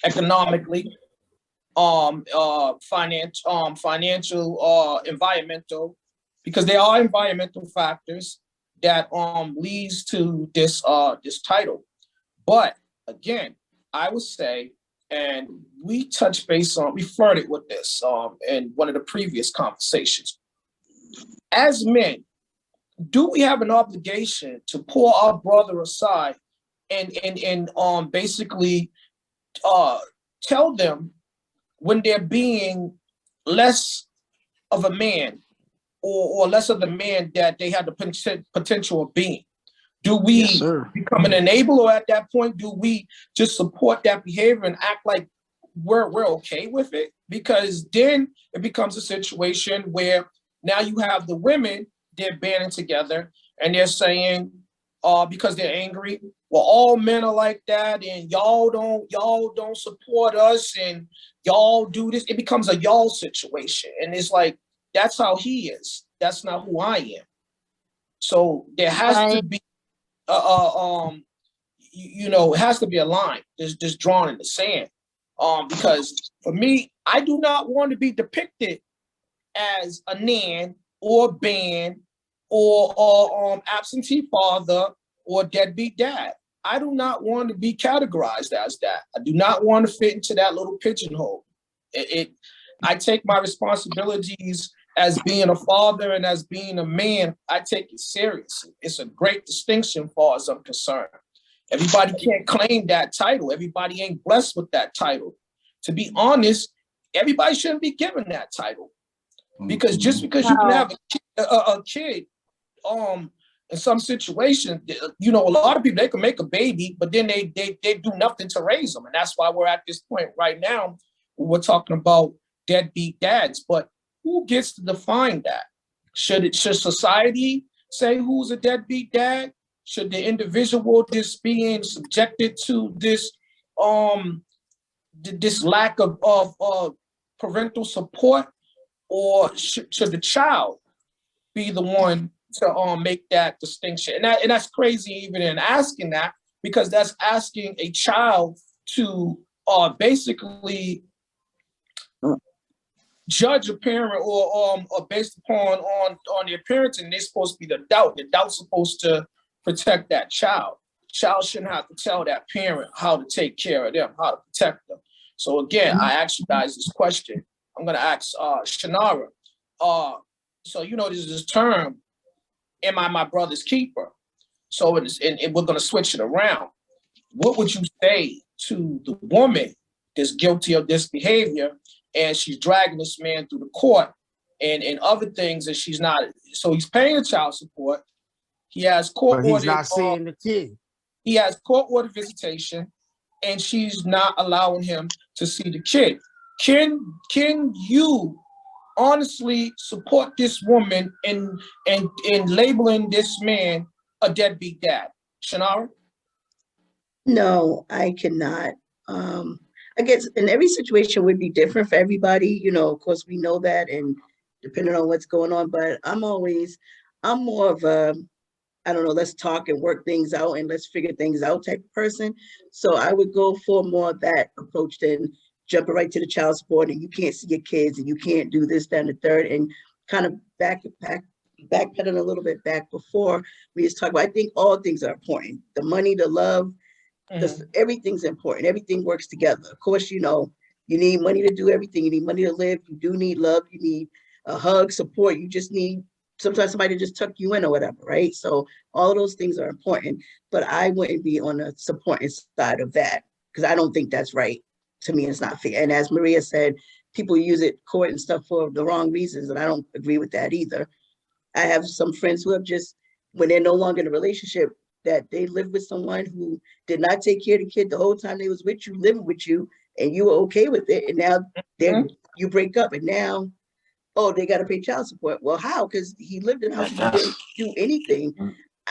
economically, financial, environmental, because there are environmental factors that leads to this title. But again, I would say, and we flirted with this in one of the previous conversations. As men, do we have an obligation to pull our brother aside and basically tell them when they're being less of a man or less of the man that they had the potential of being? Do we Yes, sir. become an enabler, or at that point, do we just support that behavior and act like we're okay with it? Because then it becomes a situation where now you have the women, they're banding together and they're saying, because they're angry, well, all men are like that, and y'all don't support us, and y'all do this. It becomes a y'all situation, and it's like, that's how he is. That's not who I am. So there has to be it has to be a line just drawn in the sand. Because for me, I do not want to be depicted as a nan or ban or absentee father or deadbeat dad. I do not want to be categorized as that. I do not want to fit into that little pigeonhole. I take my responsibilities as being a father and as being a man. I take it seriously. It's a great distinction far as I'm concerned. Everybody can't claim that title. Everybody ain't blessed with that title. To be honest, everybody shouldn't be given that title. Because just because you can have a kid, in some situations, a lot of people, they can make a baby, but then they do nothing to raise them. And that's why we're at this point right now. We're talking about deadbeat dads, but who gets to define that? Should society say who's a deadbeat dad? Should the individual just being subjected to this this lack of parental support, or should the child be the one to make that distinction? And that's crazy even in asking that, because that's asking a child to basically judge a parent or based upon their parenting. They're supposed to be the adult. The adult's supposed to protect that child. The child shouldn't have to tell that parent how to take care of them, how to protect them. So again, I ask you guys this question. I'm gonna ask Shanara. So there's this term, am I my brother's keeper? So and we're gonna switch it around. What would you say to the woman that's guilty of this behavior, and she's dragging this man through the court and other things that she's not? So he's paying the child support. He has court But he's ordered. not seeing the kid. He has court ordered visitation, and she's not allowing him to see the kid. Can you honestly support this woman in labeling this man a deadbeat dad? Shanara? No, I cannot. I guess in every situation would be different for everybody. Of course, we know that, and depending on what's going on. But I'm more of a, I don't know, let's talk and work things out and let's figure things out type of person. So I would go for more of that approach than jumping right to the child support and you can't see your kids and you can't do this, that, and the third, and kind of backpedaling a little bit back before we just talked about. I think all things are important. The money, the love, everything's important. Everything works together. Of course, you need money to do everything. You need money to live. You do need love. You need a hug, support. You just need sometimes somebody to just tuck you in or whatever, right? So all of those things are important, but I wouldn't be on the supporting side of that because I don't think that's right. To me, it's not fair. And as Maria said, people use it court and stuff for the wrong reasons, and I don't agree with that either. I have some friends who have just, when they're no longer in a relationship, that they live with someone who did not take care of the kid the whole time they was with you, living with you, and you were okay with it, and now you break up, and now, oh, they got to pay child support. Well, how? Because he lived in the house, he didn't do anything.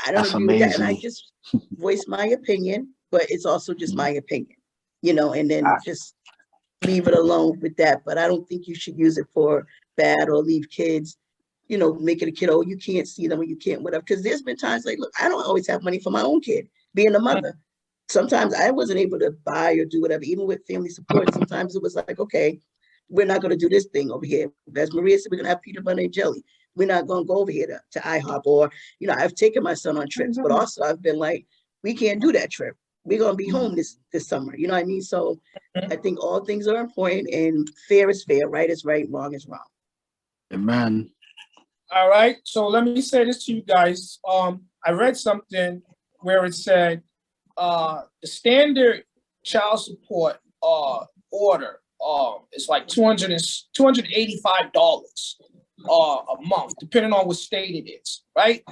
I don't agree with that, and I just voice my opinion, but it's also just my opinion, and then just leave it alone with that. But I don't think you should use it for bad or leave kids, making a kid, oh, you can't see them or you can't whatever. Because there's been times like, look, I don't always have money for my own kid, being a mother. Sometimes I wasn't able to buy or do whatever, even with family support. Sometimes it was like, okay, we're not going to do this thing over here. As Maria said, we're going to have peanut butter and jelly. We're not going to go over here to IHOP, or, I've taken my son on trips, but also I've been like, we can't do that trip. We're going to be home this summer. You know what I mean? So I think all things are important, and fair is fair, right is right, wrong is wrong. Amen. All right. So let me say this to you guys. I read something where it said the standard child support order is like $285 a month, depending on what state it is. Right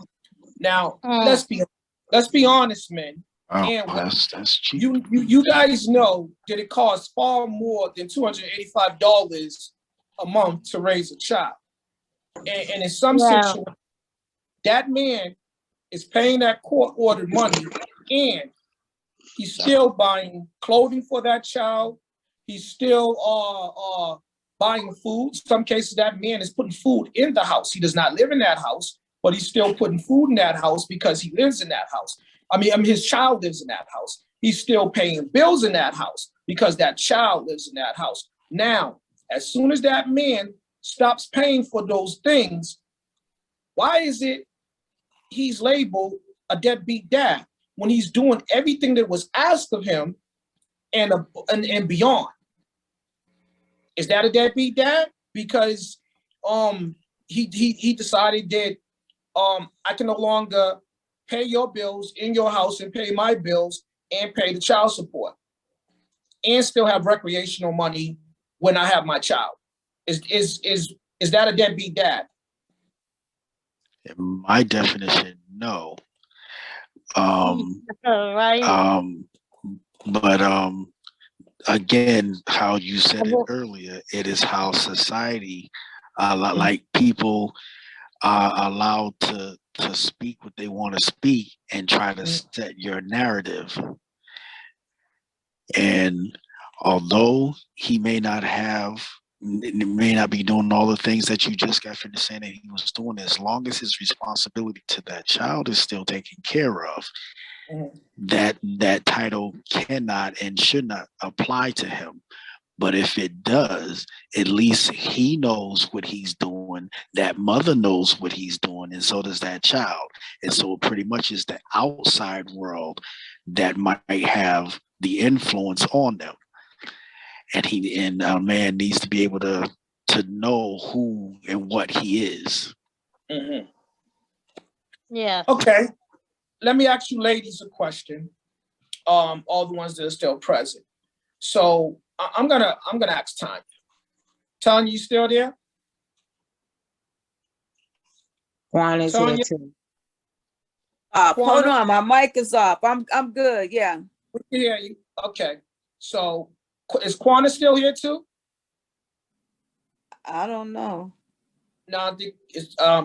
now, let's be honest. let's be honest, men. Oh, And that's cheap. you guys know that it costs far more than $285 a month to raise a child. And in some situations, that man is paying that court-ordered money, and he's still buying clothing for that child. He's still buying food. Some cases, that man is putting food in the house. He does not live in that house, but he's still putting food in that house because he lives in that house. I mean, his child lives in that house. He's still paying bills in that house because that child lives in that house. Now, as soon as that man stops paying for those things, why is it he's labeled a deadbeat dad when he's doing everything that was asked of him and beyond? Is that a deadbeat dad? Because he decided that I can no longer pay your bills in your house and pay my bills and pay the child support and still have recreational money when I have my child. Is that a deadbeat dad? In my definition, no. Right. But again, how you said it earlier, it is how society, like people are allowed to speak what they want to speak and try to set your narrative. And although he may not be doing all the things that you just got finished saying that he was doing, as long as his responsibility to that child is still taken care of, that title cannot and should not apply to him. But if it does, at least he knows what he's doing. That mother knows what he's doing, and so does that child. And so it pretty much is the outside world that might have the influence on them. And a man needs to be able to know who and what he is. Mm-hmm. Yeah. Okay. Let me ask you ladies a question. All the ones that are still present. So I'm gonna ask Tanya. Tanya, you still there? Juan is here Tanya? too. Hold on, my mic is off. I'm good. Yeah. We can hear you. Okay. So is Quana still here too? I don't know. No, I think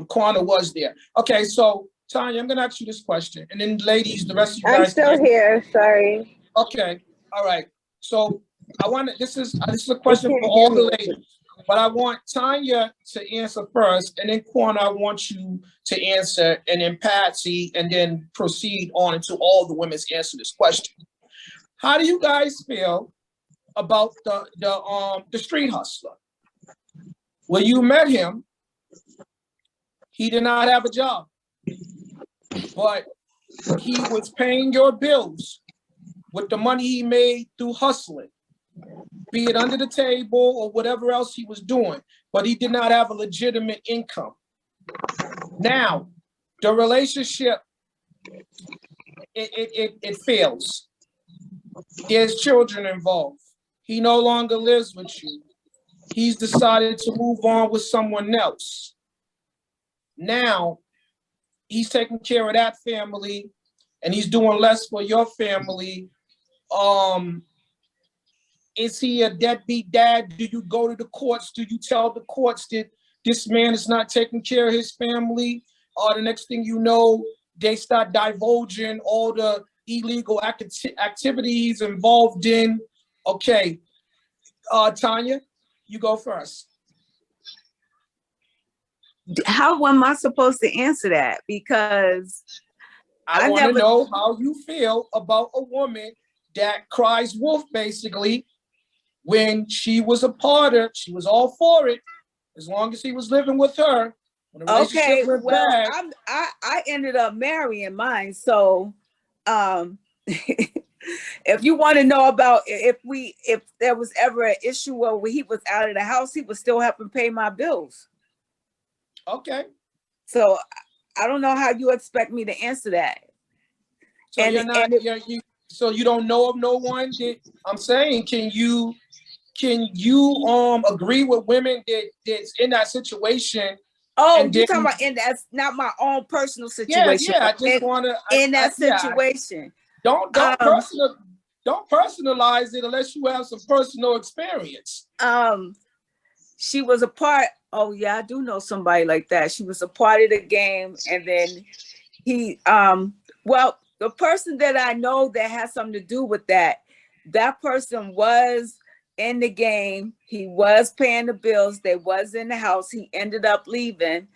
Quana was there. Okay, so Tanya, I'm gonna ask you this question, and then ladies, the rest of you guys. I'm still here. Sorry. Okay. All right. So I want to. This is a question for all the ladies, but I want Tanya to answer first, and then Quana, I want you to answer, and then Patsy, and then proceed on until all the women answer this question. How do you guys feel about the street hustler? When you met him, he did not have a job, but he was paying your bills with the money he made through hustling, be it under the table or whatever else he was doing, but he did not have a legitimate income. Now, the relationship, it fails. There's children involved. He no longer lives with you. He's decided to move on with someone else. Now, he's taking care of that family and he's doing less for your family. Is he a deadbeat dad? Do you go to the courts? Do you tell the courts that this man is not taking care of his family? The next thing you know, they start divulging all the illegal activities involved in. Okay, Tanya, you go first. How am I supposed to answer that? Because I want to know how you feel about a woman that cries wolf, basically, when she was she was all for it, as long as he was living with her. When the relationship went bad, I ended up marrying mine. So if you want to know about if there was ever an issue where he was out of the house, he was still helping pay my bills. Okay. So I don't know how you expect me to answer that. So so you don't know of no one that I'm saying, can you agree with women that's in that situation Oh, And you then, talking about, and that's not my own personal yeah, situation, yeah, I but just want to, in that yeah, situation. don't Um, personalize it unless you have some personal experience. She was a part. Oh yeah, I do know somebody like that. She was a part of the game, and then he, well, the person that I know that has something to do with that, that person was in the game. He was paying the bills. They was in the house. He ended up leaving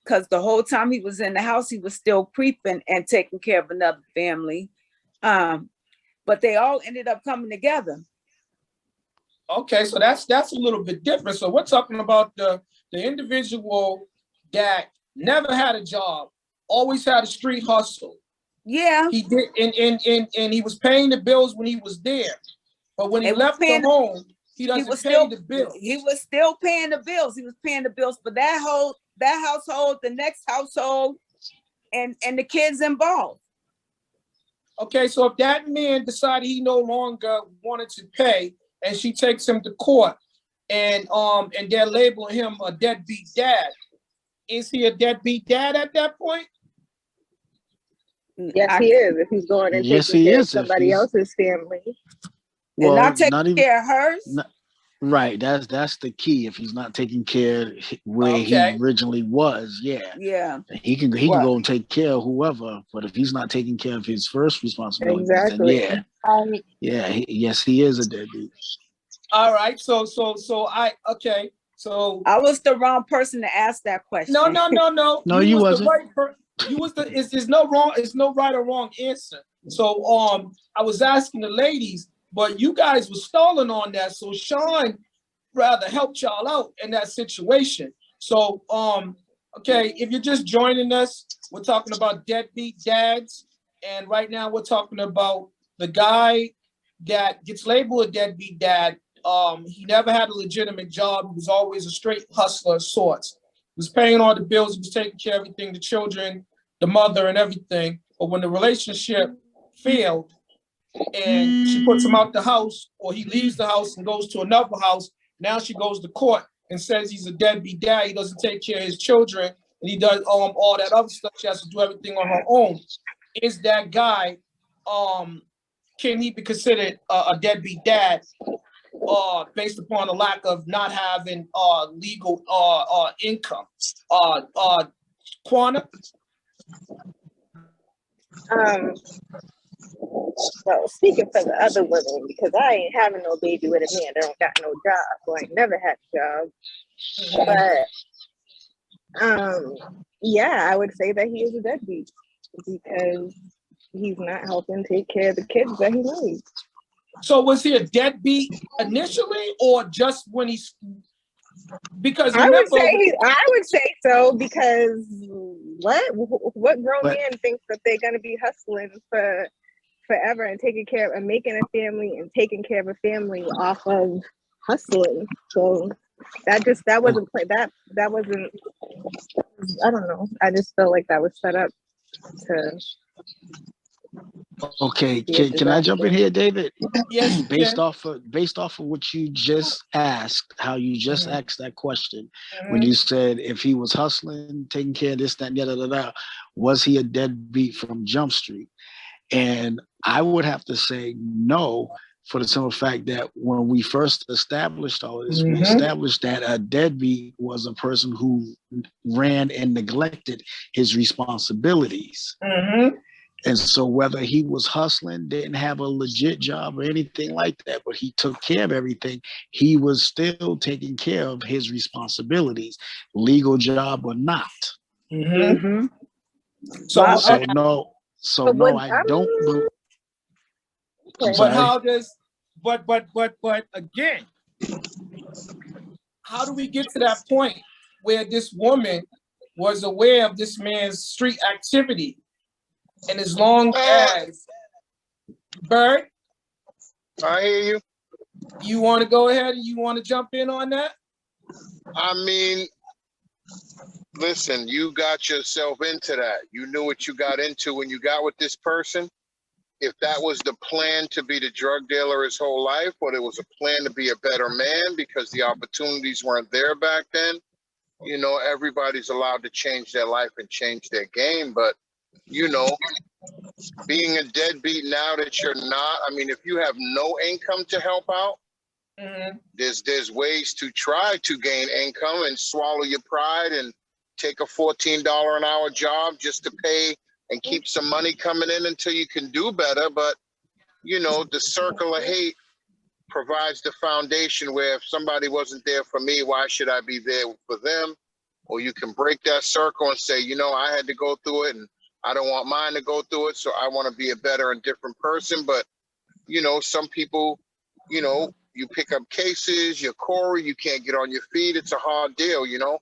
because the whole time he was in the house, he was still creeping and taking care of another family. But they all ended up coming together. Okay, so that's a little bit different. So we're talking about the individual that never had a job, always had a street hustle. Yeah. He did, and he was paying the bills when he was there. But when he They was left the paying, home, he he doesn't was pay still, the bills. he was still paying the bills. He was paying the bills for that household, the next household, and the kids involved. Okay, so if that man decided he no longer wanted to pay, and she takes him to court, and they're labeling him a deadbeat dad, is he a deadbeat dad at that point? Yes, he is. If he's going and Yes, taking he care of is. If somebody he's else's family. And well, not taking not even care of hers. not, right. That's the key. If he's not taking care where Okay. he originally was, yeah, Yeah. he can go and take care of whoever. But if he's not taking care of his first responsibilities, then Exactly. yes, he is a deadbeat. All right. So I was the wrong person to ask that question. No. No, you was wasn't. the right person. You was the. It's no wrong. It's no right or wrong answer. So I was asking the ladies, but you guys were stalling on that. So Sean rather helped y'all out in that situation. So okay, if you're just joining us, we're talking about deadbeat dads, and right now we're talking about the guy that gets labeled a deadbeat dad. He never had a legitimate job. He was always a straight hustler of sorts. He was paying all the bills. He was taking care of everything, the children, the mother, and everything. But when the relationship failed and she puts him out the house, or he leaves the house and goes to another house, now she goes to court and says he's a deadbeat dad. He doesn't take care of his children, and he does all that other stuff. She has to do everything on her own. Is that guy, can he be considered a deadbeat dad based upon the lack of not having legal income? Quana? Well, speaking for the other women, because I ain't having no baby with a man that don't got no job, so I ain't never had a job. But yeah, I would say that he is a deadbeat because he's not helping take care of the kids that he needs. So was he a deadbeat initially, or just when he's? Because I remember, would say so, because what grown But man thinks that they're gonna be hustling for forever and taking care of and making a family and taking care of a family off of hustling? So that wasn't that wasn't, I don't know. I just felt like that was set up to okay, be a can I jump in disaster. here, David? yes, you based can. off of what you just asked, how you just asked that question, when Mhm. you said if he was hustling, taking care of this, that, and da, was he a deadbeat from Jump Street? And I would have to say no, for the simple fact that when we first established all this, we established that a deadbeat was a person who ran and neglected his responsibilities. And so whether he was hustling, didn't have a legit job or anything like that, but he took care of everything, he was still taking care of his responsibilities, legal job or not. So no, I don't. I'm But sorry. how does? But again, how do we get to that point where this woman was aware of this man's street activity? And as long as Bird, I hear you. You want to go ahead and you want to jump in on that? I mean, listen, you got yourself into that. You knew what you got into when you got with this person. If that was the plan to be the drug dealer his whole life, or it was a plan to be a better man because the opportunities weren't there back then, you know, everybody's allowed to change their life and change their game. But, you know, being a deadbeat now that you're not, I mean, if you have no income to help out, there's ways to try to gain income and swallow your pride and take a $14 an hour job just to pay and keep some money coming in until you can do better. But, you know, the circle of hate provides the foundation where if somebody wasn't there for me, why should I be there for them? Or you can break that circle and say, you know, I had to go through it and I don't want mine to go through it. So I want to be a better and different person. But, you know, some people, you know, you pick up cases, you're Corey, you can't get on your feet. It's a hard deal, you know.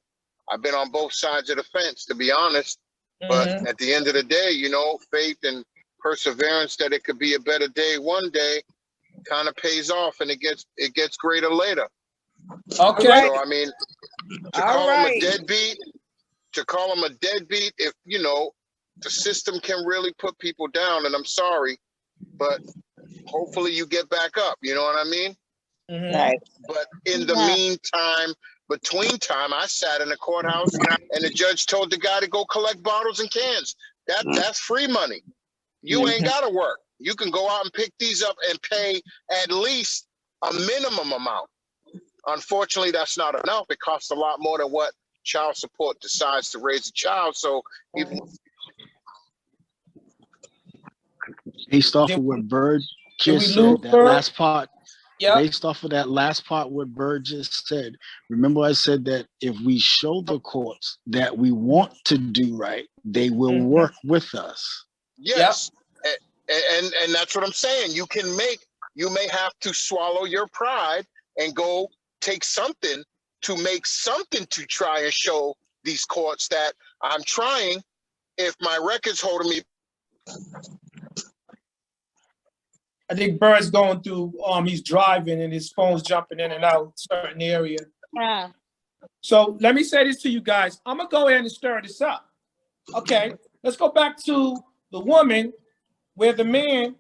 I've been on both sides of the fence, to be honest. But at the end of the day, you know, faith and perseverance that it could be a better day one day kind of pays off, and it gets greater later. Okay. So I mean, to call him a deadbeat, if you know, the system can really put people down, and I'm sorry, but hopefully you get back up. You know what I mean? Right. But in the meantime, between time, I sat in the courthouse and the judge told the guy to go collect bottles and cans. That's free money. You ain't got to work. You can go out and pick these up and pay at least a minimum amount. Unfortunately, that's not enough. It costs a lot more than what child support decides to raise a child. So if based off of what Bird Did we just lose said, that Bird? last part, Yep. based off of that last part, what Bird just said, remember I said that if we show the courts that we want to do right, they will work with us. yes, and that's what I'm saying. You may have to swallow your pride and go take something to make something to try and show these courts that I'm trying. If my record's holding me, I think Bird's going through, he's driving and his phone's jumping in and out certain area. Yeah. So let me say this to you guys. I'm gonna go ahead and stir this up. Okay, let's go back to the woman where the man,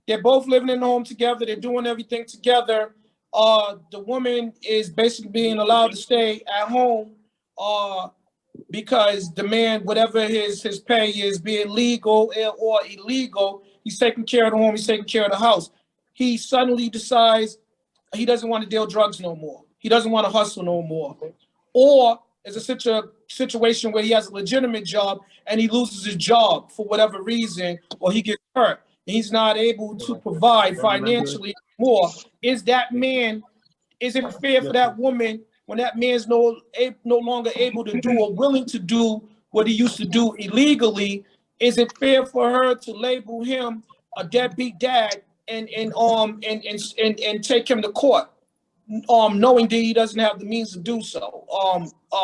they're both living in the home together, they're doing everything together. The woman is basically being allowed to stay at home because the man, whatever his pay is, be it legal or illegal, he's taking care of the home, he's taking care of the house. He suddenly decides he doesn't want to deal drugs no more. He doesn't want to hustle no more. Or there's a situation where he has a legitimate job and he loses his job for whatever reason, or he gets hurt. He's not able to provide financially more. Is that man, is it fair for that woman when that man's no longer able to do or willing to do what he used to do illegally? Is it fair for her to label him a deadbeat dad and take him to court, knowing that he doesn't have the means to do so?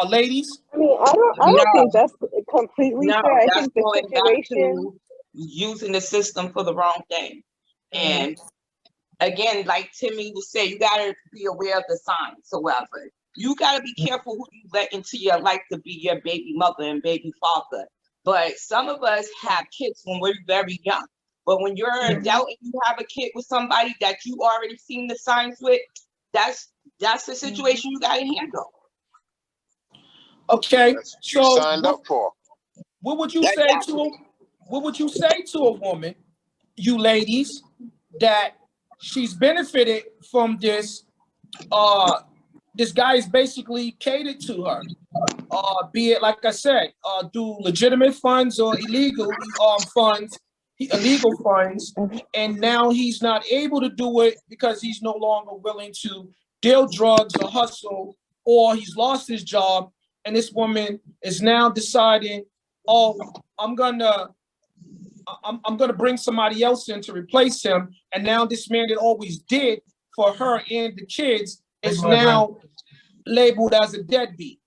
Ladies? I mean, I don't think that's completely No, fair. I that's think the going back situation. to using the system for the wrong thing. And again, like Timmy was saying, you gotta be aware of the signs. However, you gotta be careful who you let into your life to be your baby mother and baby father. But some of us have kids when we're very young. But when you're an adult and you have a kid with somebody that you already seen the signs with, that's the situation you gotta handle. Okay, you signed up for. What would you say to a woman, you ladies, that she's benefited from this? This guy is basically catered to her, be it, like I said, through legitimate funds or illegal funds, and now he's not able to do it because he's no longer willing to deal drugs or hustle, or he's lost his job, and this woman is now deciding, oh, I'm gonna bring somebody else in to replace him, and now this man that always did for her and the kids is now labeled as a deadbeat.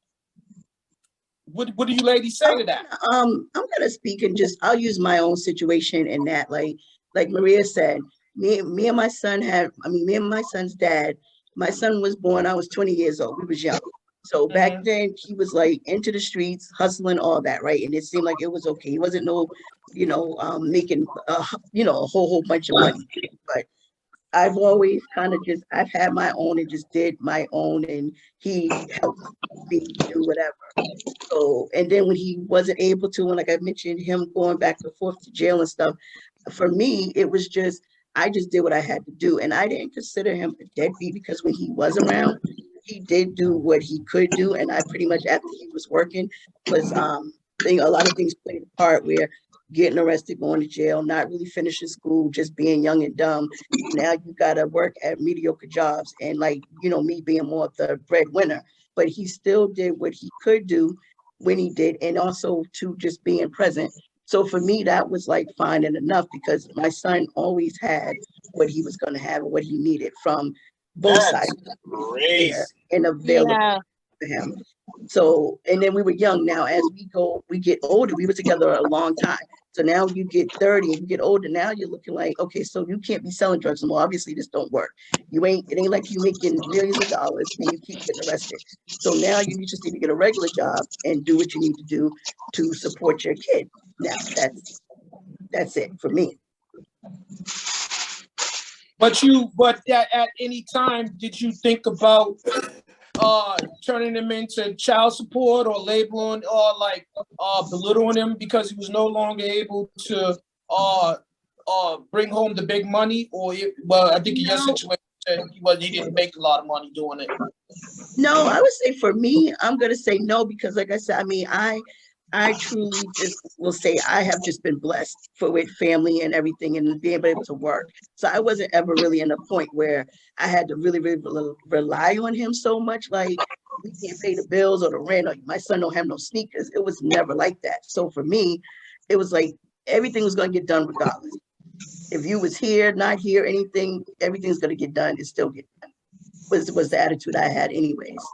What do you ladies say to that? I'm gonna speak and I'll use my own situation in that, like Maria said, me and my son's dad, my son was born, I was 20 years old, we was young. So back then he was like into the streets, hustling, all that, right? And it seemed like it was okay. He wasn't making a whole bunch of money. But I've always kind of just, I've had my own and just did my own, and he helped me do whatever. So, and then when he wasn't able to, and like I mentioned, him going back and forth to jail and stuff, for me, it was just, I just did what I had to do. And I didn't consider him a deadbeat because when he was around, he did do what he could do. And I pretty much, after he was working, was a lot of things played a part where getting arrested, going to jail, not really finishing school, just being young and dumb. Now you gotta work at mediocre jobs, and like, you know, me being more of the breadwinner, but he still did what he could do when he did, and also to just being present. So for me, that was like fine and enough because my son always had what he was going to have and what he needed from both sides there and available Yeah. to him. So, and then we were young. Now, as we get older, we were together a long time. So now you get 30 and you get older. Now you're looking like, okay, so you can't be selling drugs anymore. Obviously, this don't work. It ain't like you making millions of dollars and you keep getting arrested. So now you just need to get a regular job and do what you need to do to support your kid. Now that's it for me. But at any time, did you think about turning him into child support or labeling or like belittling him because he was no longer able to bring home the big money? Or well, I think in your situation he didn't make a lot of money doing it. No, I would say for me, I'm gonna say no because, like I said, I mean, I truly just will say I have just been blessed with family and everything and being able to work. So I wasn't ever really in a point where I had to really, really rely on him so much. Like we can't pay the bills or the rent, or my son don't have no sneakers. It was never like that. So for me, it was like everything was gonna get done regardless. If you was here, not here, anything, everything's gonna get done. It still get done. Was the attitude I had, anyways.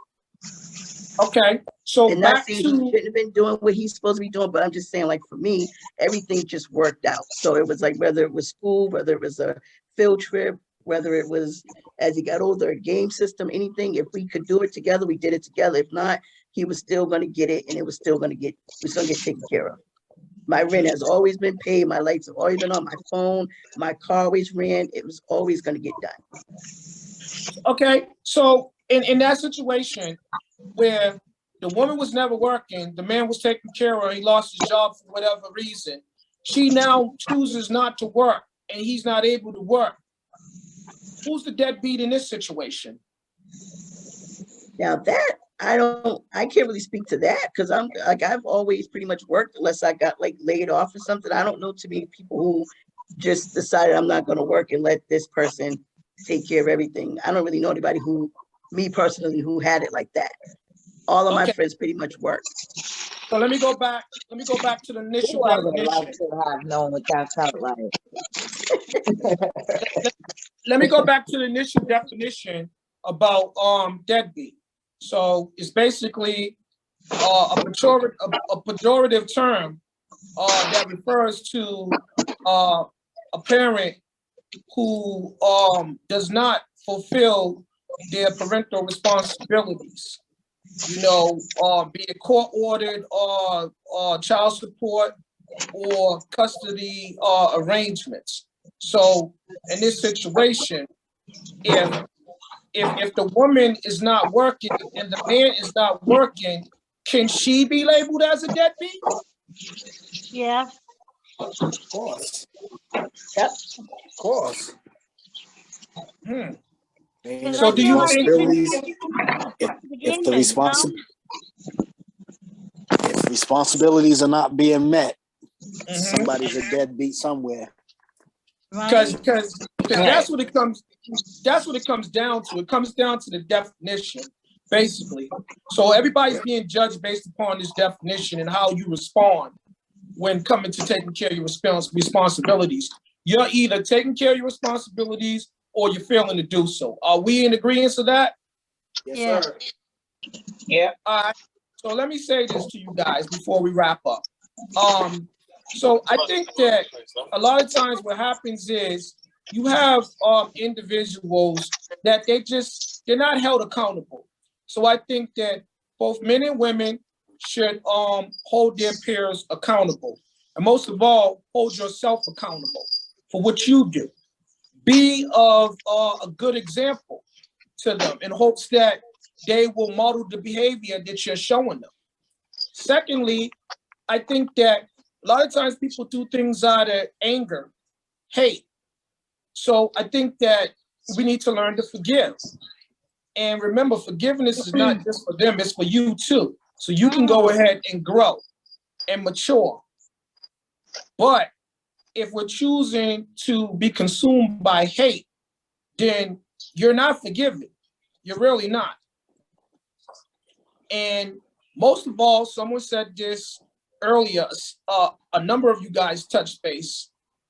Okay, so And not back saying he to shouldn't have been doing what he's supposed to be doing, but I'm just saying, like, for me, everything just worked out. So it was like, whether it was school, whether it was a field trip, whether it was as he got older, a game system, anything, if we could do it together, we did it together. If not, he was still going to get it, and it was still going to get taken care of. My rent has always been paid. My lights have always been on. My phone, my car always ran. It was always going to get done. okay, so in that situation where the woman was never working, the man was taking care of her, he lost his job for whatever reason, she now chooses not to work and he's not able to work. Who's the deadbeat in this situation? Now that I can't really speak to that because I'm like, I've always pretty much worked unless I got like laid off or something. I don't know too many people who just decided I'm not going to work and let this person take care of everything. I don't really know anybody me personally, who had it like that. All of my friends pretty much work. So let me go back to the initial I would love definition. to have known what that felt like. Let me go back to the initial definition about deadbeat. So it's basically a pejorative term that refers to a parent who does not fulfill their parental responsibilities. You know, be it court ordered or child support or custody arrangements. So in this situation, if the woman is not working and the man is not working, can she be labeled as a deadbeat? Yeah. Of course. Yep. Of course. So do you think if the responsibilities are not being met, somebody's a deadbeat somewhere. Because that's what it comes down to. It comes down to the definition, basically. So everybody's being judged based upon this definition and how you respond when coming to taking care of your responsibilities. You're either taking care of your responsibilities or you're failing to do so. Are we in agreement to that? Yes, sir. Yeah. All right. So let me say this to you guys before we wrap up. So I think that a lot of times what happens is you have individuals that they're not held accountable. So I think that both men and women should hold their peers accountable. And most of all, hold yourself accountable for what you do. be of a good example to them in hopes that they will model the behavior that you're showing them. Secondly, I think that a lot of times people do things out of anger, hate. So I think that we need to learn to forgive. And remember, forgiveness is not just for them, it's for you too. So you can go ahead and grow and mature. But if we're choosing to be consumed by hate, then you're not forgiving. You're really not. And most of all, someone said this earlier, a number of you guys touched base.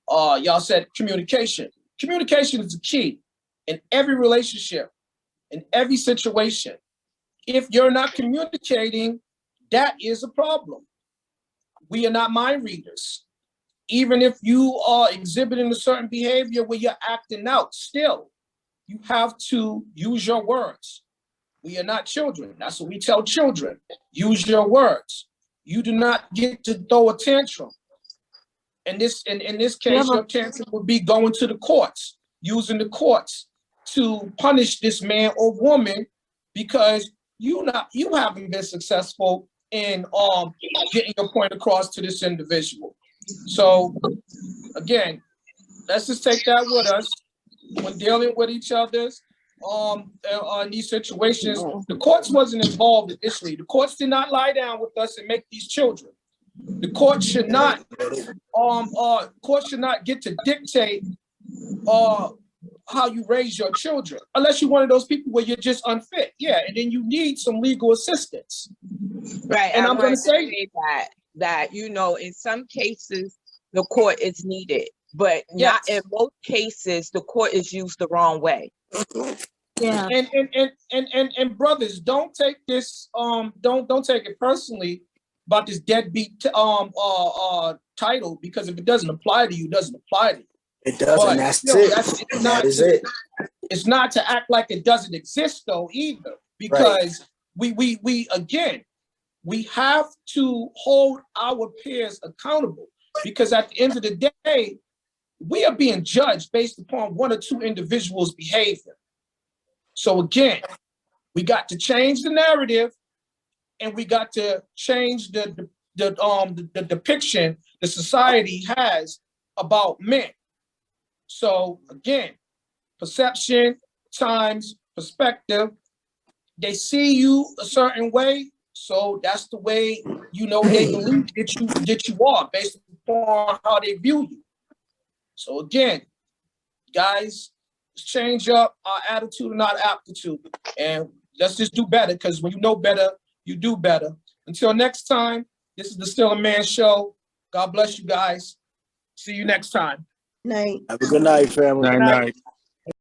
Y'all said communication. Communication is the key in every relationship, in every situation. If you're not communicating, that is a problem. We are not mind readers. Even if you are exhibiting a certain behavior where you're acting out, still, you have to use your words. We are not children. That's what we tell children. Use your words. You do not get to throw a tantrum. In this case, your tantrum would be going to the courts, using the courts to punish this man or woman because you haven't been successful in getting your point across to this individual. So again, let's just take that with us when dealing with each other's in these situations. The courts wasn't involved initially. The courts did not lie down with us and make these children. The court should not get to dictate how you raise your children, unless you're one of those people where you're just unfit. Yeah, and then you need some legal assistance. Right. And I'm going to say that, you know, in some cases, the court is needed, but not in most cases, the court is used the wrong way. Yeah. And brothers, don't take this, don't take it personally about this deadbeat title, because if it doesn't apply to you, it doesn't apply to you. It doesn't. But That's still, it. That is it. It's not to act like it doesn't exist though either, because we again, we have to hold our peers accountable, because at the end of the day, we are being judged based upon one or two individuals' behavior. So again, we got to change the narrative, and we got to change the depiction the society has about men. So again, perception times perspective. They see you a certain way, so that's the way you know they believe that you are, based upon how they view you. So again, guys, let's change up our attitude and our aptitude, and let's just do better, because when you know better, you do better. Until next time, this is the Still a Man Show. God bless you guys. See you next time. Night. Have a good night, family. Night, night.